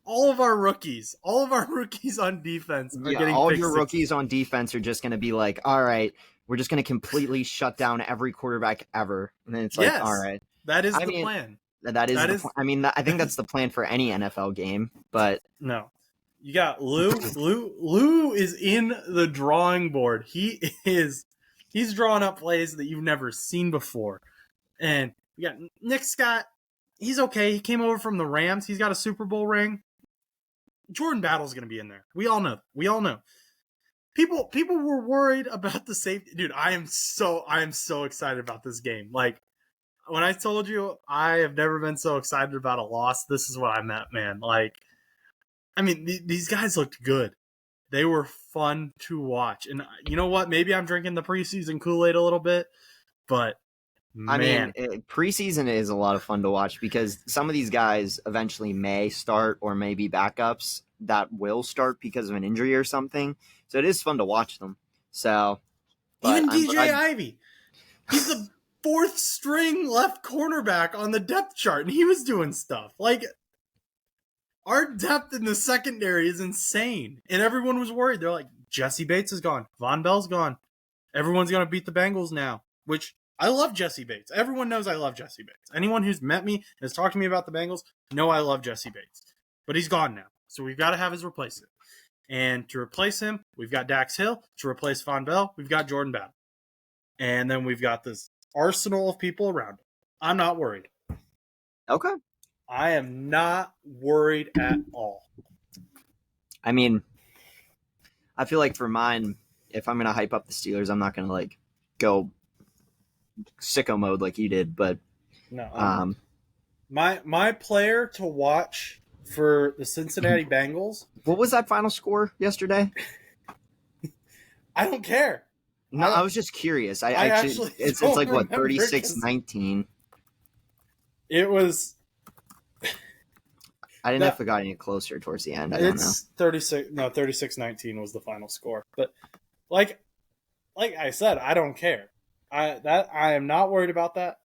all of our rookies on defense are getting all pick your sixes. Rookies on defense are just going to be like, all right, we're just going to completely shut down every quarterback ever. And then it's like, all right. That is the plan. I mean, I think that's the plan for any NFL game, but no. You got Lou. Lou is in the drawing board. He's drawing up plays that you've never seen before. And we got Nick Scott. He's okay. He came over from the Rams. He's got a Super Bowl ring. Jordan Battle's going to be in there. We all know. People were worried about the safety. Dude, I am so excited about this game. Like, when I told you I have never been so excited about a loss, this is what I meant, man. Like, I mean, these guys looked good. They were fun to watch. And you know what? Maybe I'm drinking the preseason Kool-Aid a little bit, but man. I mean, preseason is a lot of fun to watch because some of these guys eventually may start or may be backups that will start because of an injury or something. So it is fun to watch them. So, even DJ Ivy. He's the fourth string left cornerback on the depth chart, and he was doing stuff. Like, our depth in the secondary is insane. And everyone was worried. They're like, Jesse Bates is gone. Von Bell's gone. Everyone's going to beat the Bengals now, which I love Jesse Bates. Everyone knows I love Jesse Bates. Anyone who's met me and has talked to me about the Bengals know I love Jesse Bates. But he's gone now. So we've got to have his replacement. And to replace him, we've got Dax Hill. To replace Von Bell, we've got Jordan Battle. And then we've got this arsenal of people around him. I'm not worried. Okay. I am not worried at all. I mean, I feel like for mine, if I'm going to hype up the Steelers, I'm not going to like go sicko mode like you did. But no, my player to watch for the Cincinnati Bengals. What was that final score yesterday? I don't care. No, I was just curious. I actually it's like what 36-19. It was. I didn't know if it got any closer towards the end. I don't know. 36-19 was the final score. But like I said, I don't care. I am not worried about that.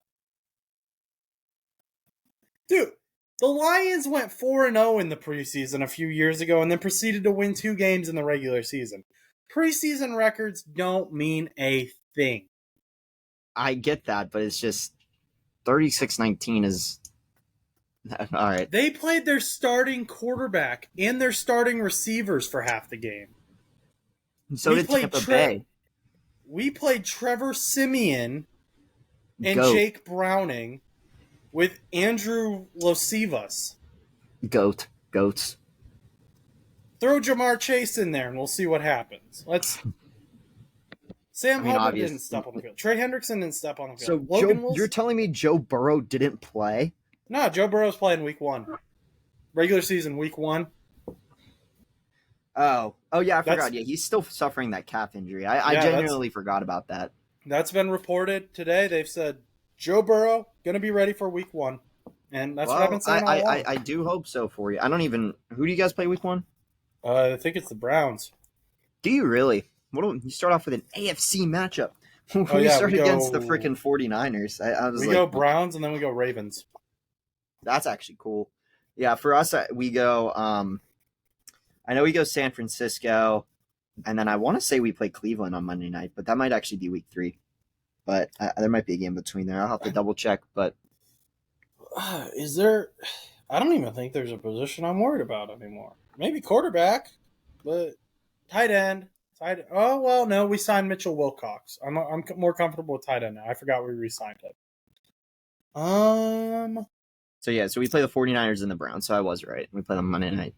Dude, the Lions went 4-0 in the preseason a few years ago and then proceeded to win 2 games in the regular season. Preseason records don't mean a thing. I get that, but it's just 36-19 is all right. They played their starting quarterback and their starting receivers for half the game. So did Tampa Bay. We played Trevor Siemian and Jake Browning with Andrew Losivas. Goats. Throw Jamar Chase in there and we'll see what happens. Sam Hubbard didn't step on the field. Trey Hendrickson didn't step on the field. So you're telling me Joe Burrow didn't play? No, Joe Burrow's playing week 1. Regular season, week 1. Oh yeah, I forgot. Yeah, he's still suffering that calf injury. I genuinely forgot about that. That's been reported today. They've said Joe Burrow going to be ready for week 1. And that's what I've been saying all along. I do hope so for you. Who do you guys play week 1? I think it's the Browns. Do you really? You start off with an AFC matchup. We start against the freaking 49ers. We go Browns and then we go Ravens. That's actually cool. Yeah, for us, we go I know we go San Francisco, and then I want to say we play Cleveland on Monday night, but that might actually be week 3. But there might be a game between there. I'll have to double check. But is there? I don't even think there's a position I'm worried about anymore. Maybe quarterback, but tight end. Oh well, no, we signed Mitchell Wilcox. I'm more comfortable with tight end now. I forgot we re-signed him. So we play the 49ers and the Browns. So I was right. We play them Monday night.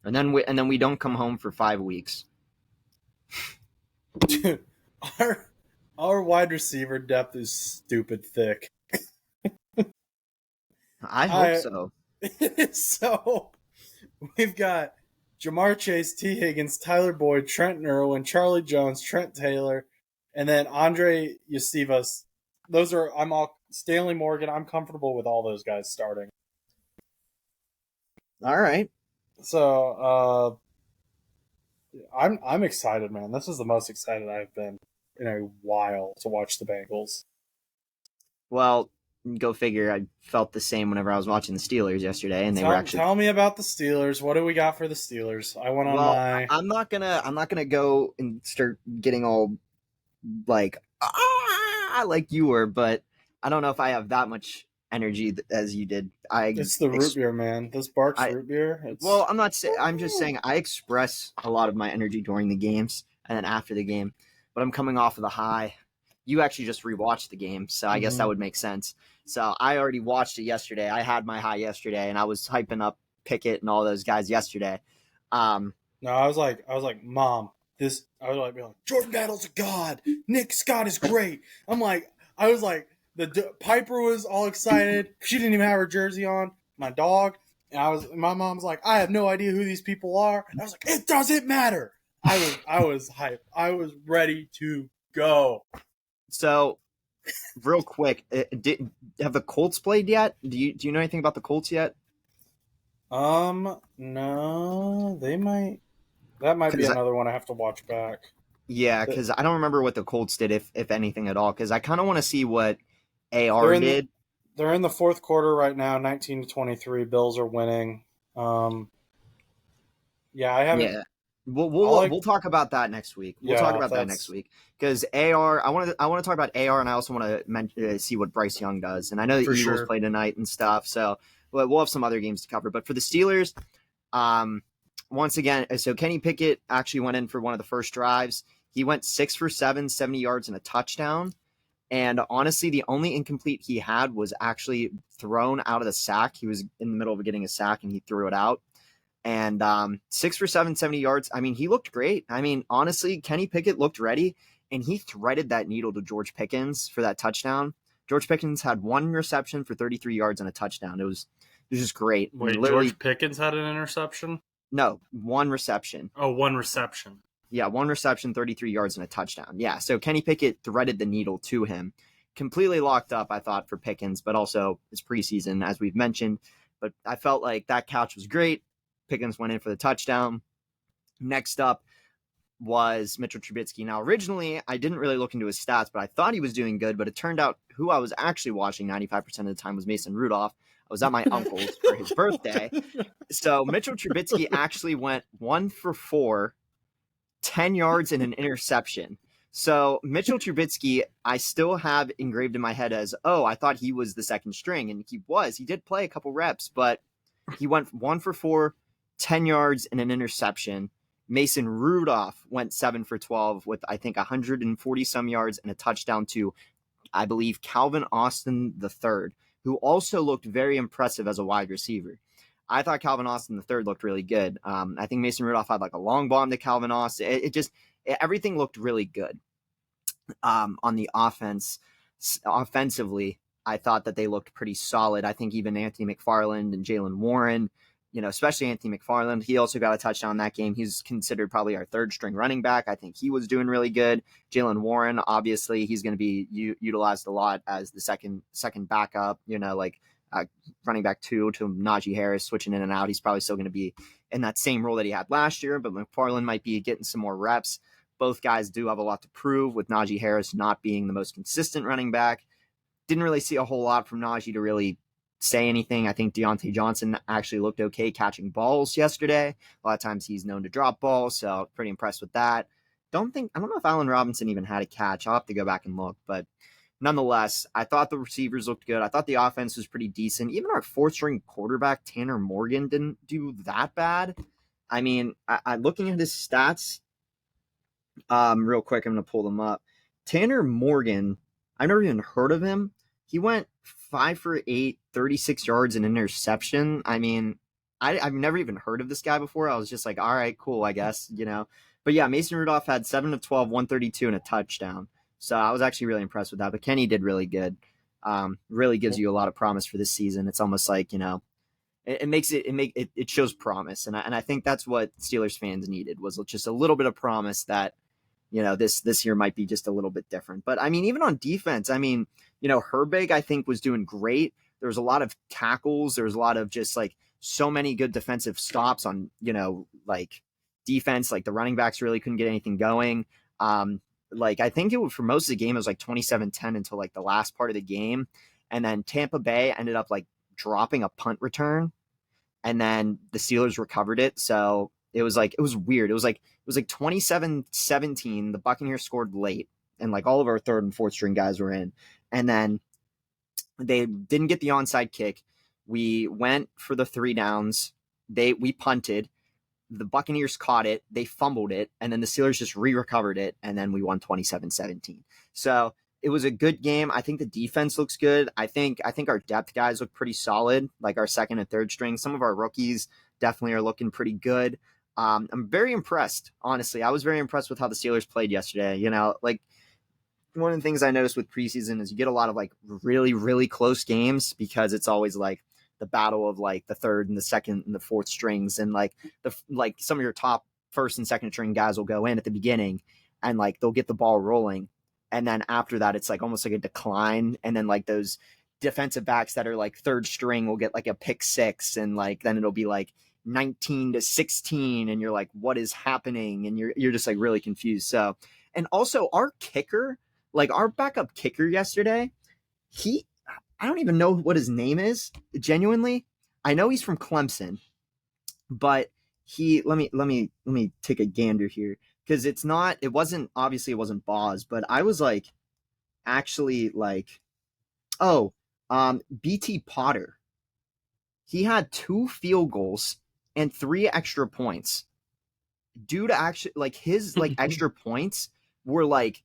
And then we don't come home for 5 weeks. Dude, our wide receiver depth is stupid thick. I hope so. So we've got Jamar Chase, T. Higgins, Tyler Boyd, Trent Irwin, Charlie Jones, Trent Taylor, and then Andre Yosivas. Stanley Morgan. I'm comfortable with all those guys starting. All right. So I'm excited, man. This is the most excited I've been in a while to watch the Bengals. Well, go figure. I felt the same whenever I was watching the Steelers yesterday, and they were actually. Tell me about the Steelers. What do we got for the Steelers? I'm not gonna go and start getting all like you were, but I don't know if I have that much energy as you did. It's the root beer, man. This Barks root beer. Well, I'm not saying. I'm just saying I express a lot of my energy during the games and then after the game, but I'm coming off of the high. You actually just rewatched the game, so I guess that would make sense. So I already watched it yesterday. I had my high yesterday, and I was hyping up Pickett and all those guys yesterday. No, I was like, Mom, Jordan Battle's a god. Nick Scott is great. Piper was all excited. She didn't even have her jersey on. My dog. And my mom's like, I have no idea who these people are. And I was like, it doesn't matter. I was hyped. I was ready to go. So, real quick, have the Colts played yet? Do you know anything about the Colts yet? No, they might. That might be another one I have to watch back. Yeah, because I don't remember what the Colts did, if anything at all. Because I kind of want to see what They're AR in the did. they're in the fourth quarter right now, 19-23. Bills are winning. Yeah, I haven't. Yeah, All I we'll talk about that next week. We'll talk yeah, about that next that's week because AR. I want to talk about AR, and I also want to see what Bryce Young does. And I know the for Eagles sure. play tonight and stuff, so we'll have some other games to cover. But for the Steelers, um, once again, so Kenny Pickett actually went in for one of the first drives. He went 6 for 7, 70 yards and a touchdown. And honestly, the only incomplete he had was actually thrown out of the sack. He was in the middle of getting a sack and he threw it out. And 6 for 7, 70 yards. I mean, he looked great. I mean, honestly, Kenny Pickett looked ready and he threaded that needle to George Pickens for that touchdown. George Pickens had one reception for 33 yards and a touchdown. It was just great. And Wait, literally, George Pickens had an interception? no, one reception. Oh, one reception. Yeah, one reception, 33 yards, and a touchdown. Yeah, so Kenny Pickett threaded the needle to him. Completely locked up, I thought, for Pickens, but also it's preseason, as we've mentioned. But I felt like that couch was great. Pickens went in for the touchdown. Next up was Mitchell Trubisky. Now, originally, I didn't really look into his stats, but I thought he was doing good. But it turned out who I was actually watching 95% of the time was Mason Rudolph. I was at my uncle's for his birthday. So Mitchell Trubisky actually went 1 for 4, 10 yards and an interception. So Mitchell Trubisky, I still have engraved in my head as, oh, I thought he was the second string. And he was. He did play a couple reps, but he went 1 for 4, 10 yards and an interception. Mason Rudolph went 7 for 12 with, I think, 140 some yards and a touchdown to, I believe, Calvin Austin III, who also looked very impressive as a wide receiver. I thought Calvin Austin III looked really good. I think Mason Rudolph had like a long bomb to Calvin Austin. Everything looked really good on the offense. Offensively, I thought that they looked pretty solid. I think even Anthony McFarland and Jalen Warren, especially Anthony McFarland, he also got a touchdown in that game. He's considered probably our third string running back. I think he was doing really good. Jalen Warren, obviously, he's going to be utilized a lot as the second backup, running back 2 to Najee Harris, switching in and out. He's probably still going to be in that same role that he had last year, but McFarland might be getting some more reps. Both guys do have a lot to prove, with Najee Harris not being the most consistent running back. Didn't really see a whole lot from Najee to really say anything. I think Deontay Johnson actually looked okay catching balls yesterday. A lot of times he's known to drop balls, so pretty impressed with that. I don't know if Allen Robinson even had a catch. I'll have to go back and look, but nonetheless, I thought the receivers looked good. I thought the offense was pretty decent. Even our fourth-string quarterback, Tanner Morgan, didn't do that bad. I mean, I looking at his stats real quick, I'm going to pull them up. Tanner Morgan, I've never even heard of him. He went 5 for 8, 36 yards, and interception. I mean, I've never even heard of this guy before. I was just like, all right, cool, I guess, But yeah, Mason Rudolph had 7 of 12, 132, and a touchdown. So I was actually really impressed with that. But Kenny did really good. Really gives you a lot of promise for this season. It's almost like, it shows promise. And I think that's what Steelers fans needed, was just a little bit of promise that, this year might be just a little bit different. But I mean, even on defense, I mean, Herbig, I think, was doing great. There was a lot of tackles. There was a lot of just like so many good defensive stops on, defense. Like the running backs really couldn't get anything going. I think for most of the game, it was like 27-10 until like the last part of the game. And then Tampa Bay ended up like dropping a punt return, and then the Steelers recovered it. So it was weird. It was like 27-17. The Buccaneers scored late, and like all of our third and fourth string guys were in. And then they didn't get the onside kick. We went for the 3 downs. We punted. The Buccaneers caught it, they fumbled it, and then the Steelers just re-recovered it, and then we won 27-17. So it was a good game. I think the defense looks good. I think our depth guys look pretty solid, like our second and third string. Some of our rookies definitely are looking pretty good. I'm very impressed, honestly. I was very impressed with how the Steelers played yesterday. Like one of the things I noticed with preseason is you get a lot of like really, really close games, because it's always like the battle of like the third and the second and the fourth strings, and like some of your top first and second string guys will go in at the beginning and like they'll get the ball rolling, and then after that it's like almost like a decline, and then like those defensive backs that are like third string will get like a pick 6, and like then it'll be like 19-16, and you're like, what is happening? And you're just like really confused. So And also our kicker, like our backup kicker yesterday, I don't even know what his name is. Genuinely, I know he's from Clemson, but let me take a gander here because it wasn't Boz, but I was like actually like, oh, BT Potter. He had 2 field goals and 3 extra points. Due to actually like his like extra points were like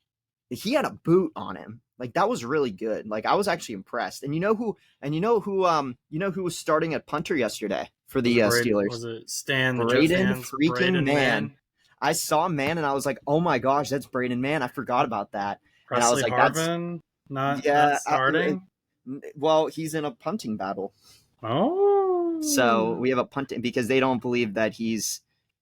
he had a boot on him. Like that was really good. Like I was actually impressed. And who was starting at punter yesterday for the Steelers? Was it Stan the Braden Jet fans? freaking Braden Man. I saw Man and I was like, "Oh my gosh, that's Braden Man. I forgot about that." Presley and I was like, Harvin not starting. Well, he's in a punting battle. Oh. So we have a punting because they don't believe that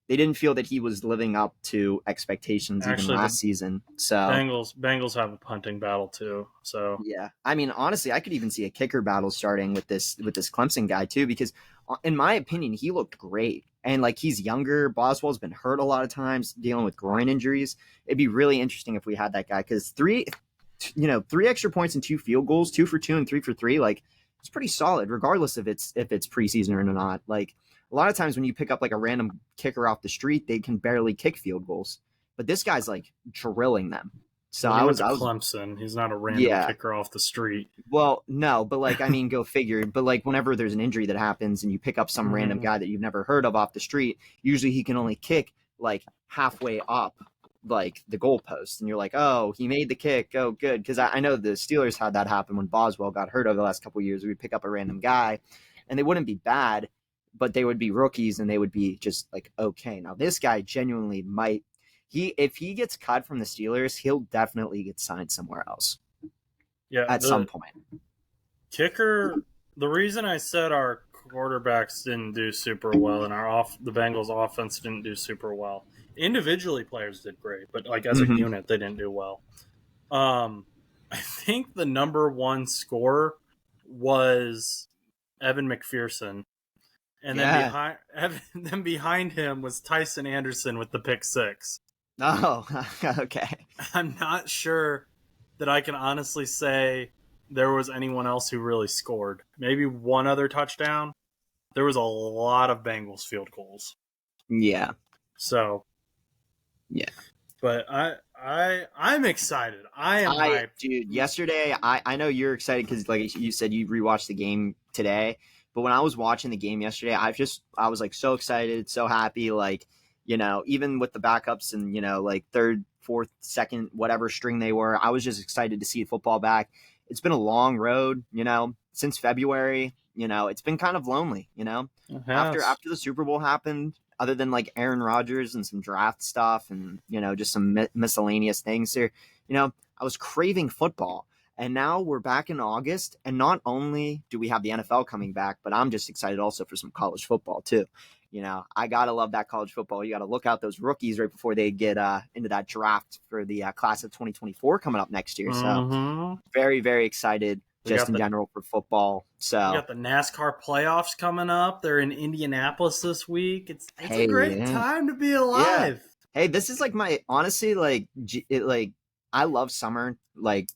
they didn't feel that he was living up to expectations even last season. So Bengals have a punting battle too. So yeah, I mean, honestly, I could even see a kicker battle starting with this Clemson guy too, because in my opinion, he looked great. And like he's younger. Boswell's been hurt a lot of times, dealing with groin injuries. It'd be really interesting if we had that guy because 3 extra points and 2 field goals, 2 for 2 and 3 for 3, like it's pretty solid, regardless if it's preseason or not. Like a lot of times when you pick up like a random kicker off the street, they can barely kick field goals, but this guy's like drilling them. So I was Clemson. He's not a random kicker off the street. Well, no, but like I mean, go figure. But like whenever there's an injury that happens and you pick up some random guy that you've never heard of off the street, usually he can only kick like halfway up like the goalpost, and you're like, oh, he made the kick. Oh, good, because I know the Steelers had that happen when Boswell got hurt over the last couple of years. We'd pick up a random guy, and they wouldn't be bad, but they would be rookies, and they would be just like okay. Now this guy genuinely might. If he gets cut from the Steelers, he'll definitely get signed somewhere else. Yeah, at some point. Kicker. The reason I said our quarterbacks didn't do super well and the Bengals offense didn't do super well. Individually, players did great, but like as a unit, they didn't do well. I think the number 1 scorer was Evan McPherson, and then behind him was Tyson Anderson with the pick 6. Oh, okay. I'm not sure that I can honestly say there was anyone else who really scored. Maybe one other touchdown. There was a lot of Bengals field goals. Yeah. So. Yeah. But I'm excited. I am hyped. Dude, yesterday, I know you're excited because like you said you rewatched the game today. But when I was watching the game yesterday, I was like so excited, so happy, like, you know, even with the backups and, you know, like 3rd, 4th, 2nd, whatever string they were, I was just excited to see football back. It's been a long road, you know, since February, you know, it's been kind of lonely, you know, after the Super Bowl happened, other than like Aaron Rodgers and some draft stuff and, you know, just some miscellaneous things here, you know, I was craving football. And now we're back in August, and not only do we have the NFL coming back, but I'm just excited also for some college football too. You know, I gotta love that college football. You gotta look out those rookies right before they get into that draft for the class of 2024 coming up next year. So very, very excited just in general for football. So we got the NASCAR playoffs coming up. They're in Indianapolis this week. It's a great time to be alive. Yeah. Hey, this is like honestly, like I love summer, like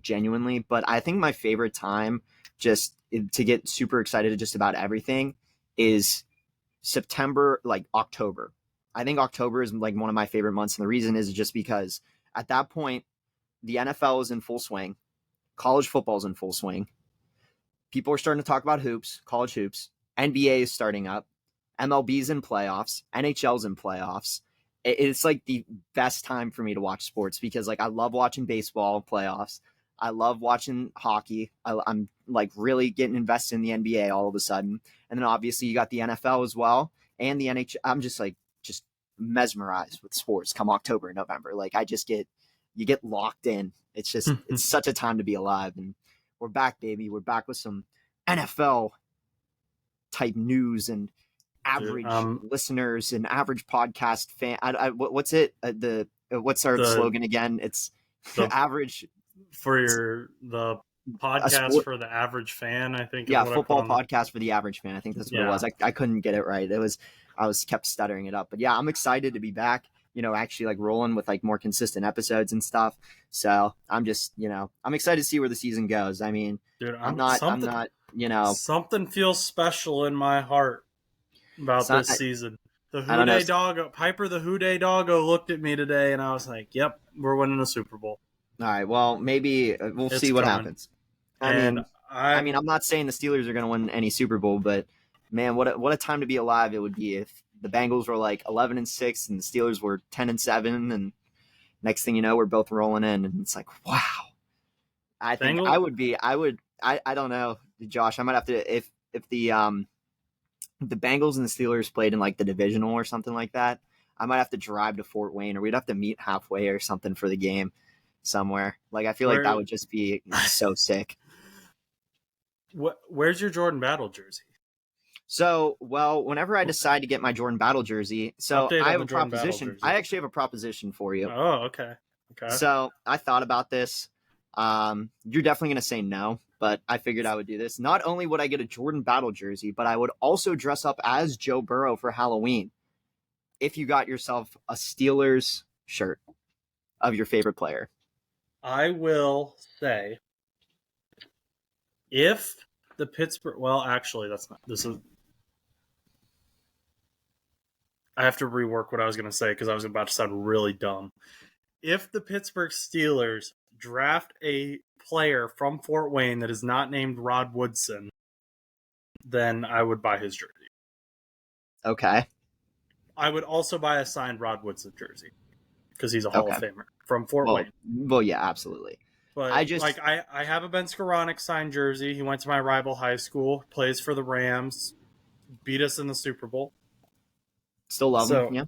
genuinely, but I think my favorite time just to get super excited just about everything is September, like October. I think October is like one of my favorite months. And the reason is just because at that point, the NFL is in full swing. College football is in full swing. People are starting to talk about hoops, college hoops. NBA is starting up. MLB's in playoffs. NHL's in playoffs. It's like the best time for me to watch sports because like I love watching baseball playoffs. I love watching hockey. I'm like really getting invested in the NBA all of a sudden. And then obviously you got the NFL as well and the NHL. I'm just mesmerized with sports come October and November. Like you get locked in. It's just, it's such a time to be alive. And we're back, baby. We're back with some NFL type news and average listeners and average podcast fan. What's it? What's our slogan again? It's the average for the podcast for the average fan. I think. Yeah, football podcast for the average fan. I think that's what it was. I couldn't get it right. I was kept stuttering it up. But yeah, I'm excited to be back. actually like rolling with like more consistent episodes and stuff. So I'm just, I'm excited to see where the season goes. I mean, Dude, I'm not, something feels special in my heart about so, this season. The I don't know. Houday Doggo, Piper the Houday Doggo looked at me today, and I was like, "Yep, we're winning the Super Bowl." All right, well, maybe we'll It's see what coming. happens. And I'm not saying the Steelers are going to win any Super Bowl, but man, what a time to be alive it would be if the Bengals were like 11-6 and the Steelers were 10-7, and next thing you know, we're both rolling in, and it's like, wow. I think Bengals? I don't know, Josh. I might have to if the Bengals and the Steelers played in like the divisional or something like that. I might have to drive to Fort Wayne, or we'd have to meet halfway or something for the game somewhere. Like I feel like that would just be so sick. Where's your Jordan Battle jersey? So, well, whenever I decide to get my Jordan Battle jersey, so I have a proposition. I actually have a proposition for you. Oh, okay. So I thought about this. You're definitely going to say no, but I figured I would do this. Not only would I get a Jordan Battle jersey, but I would also dress up as Joe Burrow for Halloween if you got yourself a Steelers shirt of your favorite player. I will say, if the Pittsburgh, well, actually, I have to rework what I was going to say because I was about to sound really dumb. If the Pittsburgh Steelers draft a player from Fort Wayne that is not named Rod Woodson, then I would buy his jersey. Okay. I would also buy a signed Rod Woodson jersey because he's a Hall of Famer from Fort Wayne. Well, yeah, absolutely. But I have a Ben Skoranek signed jersey. He went to my rival high school, plays for the Rams, beat us in the Super Bowl. Still love him, yeah. I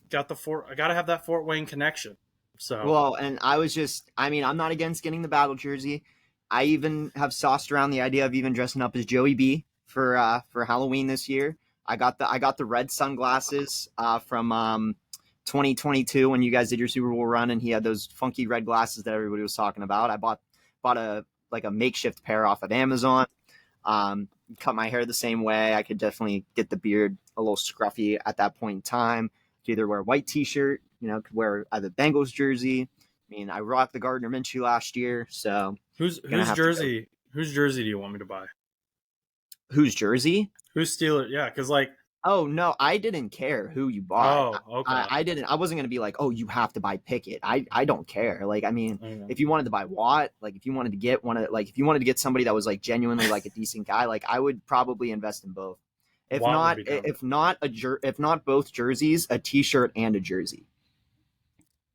got to have that Fort Wayne connection. So well, and I'm not against getting the battle jersey. I even have sauced around the idea of even dressing up as Joey B for Halloween this year. I got the red sunglasses from 2022 when you guys did your Super Bowl run, and he had those funky red glasses that everybody was talking about. I bought a makeshift pair off of Amazon. Cut my hair the same way. I could definitely get the beard a little scruffy at that point in time. Could either wear a white t-shirt, could wear either Bengals jersey. I mean, I rocked the Gardner Minshew last year, so whose jersey do you want me to buy? Whose jersey? Who's Steelers? Yeah, because like. Oh no, I didn't care who you bought. Oh, okay. I didn't. I wasn't gonna be like, oh, you have to buy Pickett. I don't care. Like, I mean, if you wanted to buy Watt, like if you wanted to get somebody that was like genuinely like a decent guy, like I would probably invest in both. If not both jerseys, a t-shirt and a jersey.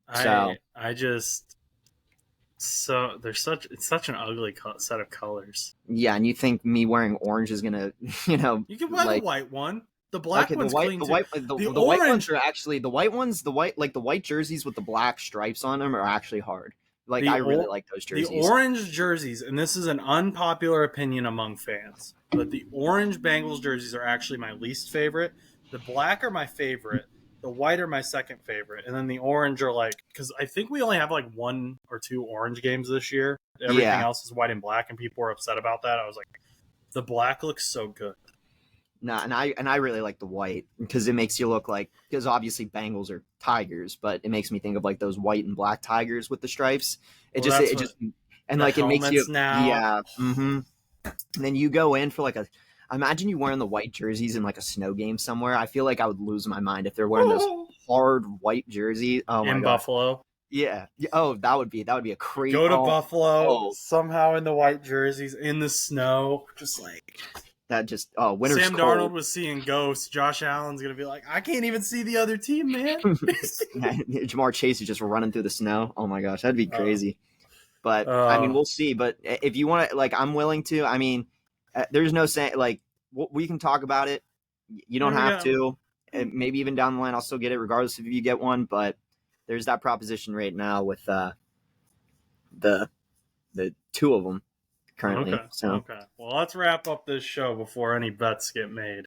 It's such an ugly set of colors. Yeah, and you think me wearing orange is gonna, You can buy the white one. The black one's clean too. The white ones are actually the white jerseys with the black stripes on them are actually hard. Like I really like those jerseys. The orange jerseys, and this is an unpopular opinion among fans, but the orange Bengals jerseys are actually my least favorite. The black are my favorite. The white are my second favorite, and then the orange are like, because I think we only have like 1 or 2 orange games this year. Everything else is white and black, and people are upset about that. I was like, the black looks so good. No, and I really like the white because it makes you look like, because obviously Bengals are tigers, but it makes me think of like those white and black tigers with the stripes. It makes you now. Yeah. Mm-hmm. And then you go in for like imagine you wearing the white jerseys in like a snow game somewhere. I feel like I would lose my mind if they're wearing those hard white jerseys. Oh my God. Buffalo. Yeah. Oh, that would be a crazy. Go to Buffalo somehow in the white jerseys in the snow, just like. That just winter's Sam cold. Darnold was seeing ghosts. Josh Allen's gonna be like, I can't even see the other team, man. Jamar Chase is just running through the snow. Oh my gosh, that'd be crazy. But I mean, we'll see. But if you want to, like, I'm willing to. I mean, there's no saying like we can talk about it. You don't have to. And maybe even down the line, I'll still get it regardless if you get one. But there's that proposition right now with the 2 of them. Currently. Okay. Well, let's wrap up this show before any bets get made.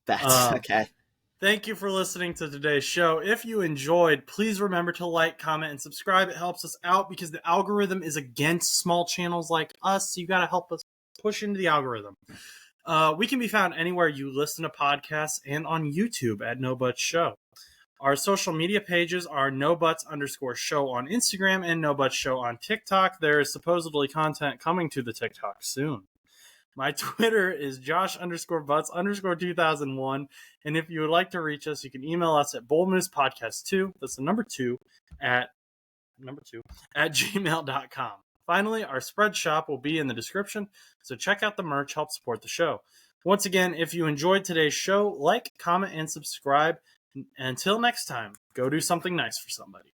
That's okay. Thank you for listening to today's show. If you enjoyed, please remember to like, comment, and subscribe. It helps us out because the algorithm is against small channels like us. So you got to help us push into the algorithm. We can be found anywhere you listen to podcasts and on YouTube at No But Show. Our social media pages are nobuts_show on Instagram and nobuts_show on TikTok. There is supposedly content coming to the TikTok soon. My Twitter is Josh_Butts_2001. And if you would like to reach us, you can email us at boldmoosepodcast2, that's the number 2, at gmail.com. Finally, our spread shop will be in the description, so check out the merch, help support the show. Once again, if you enjoyed today's show, like, comment, and subscribe. Until next time, go do something nice for somebody.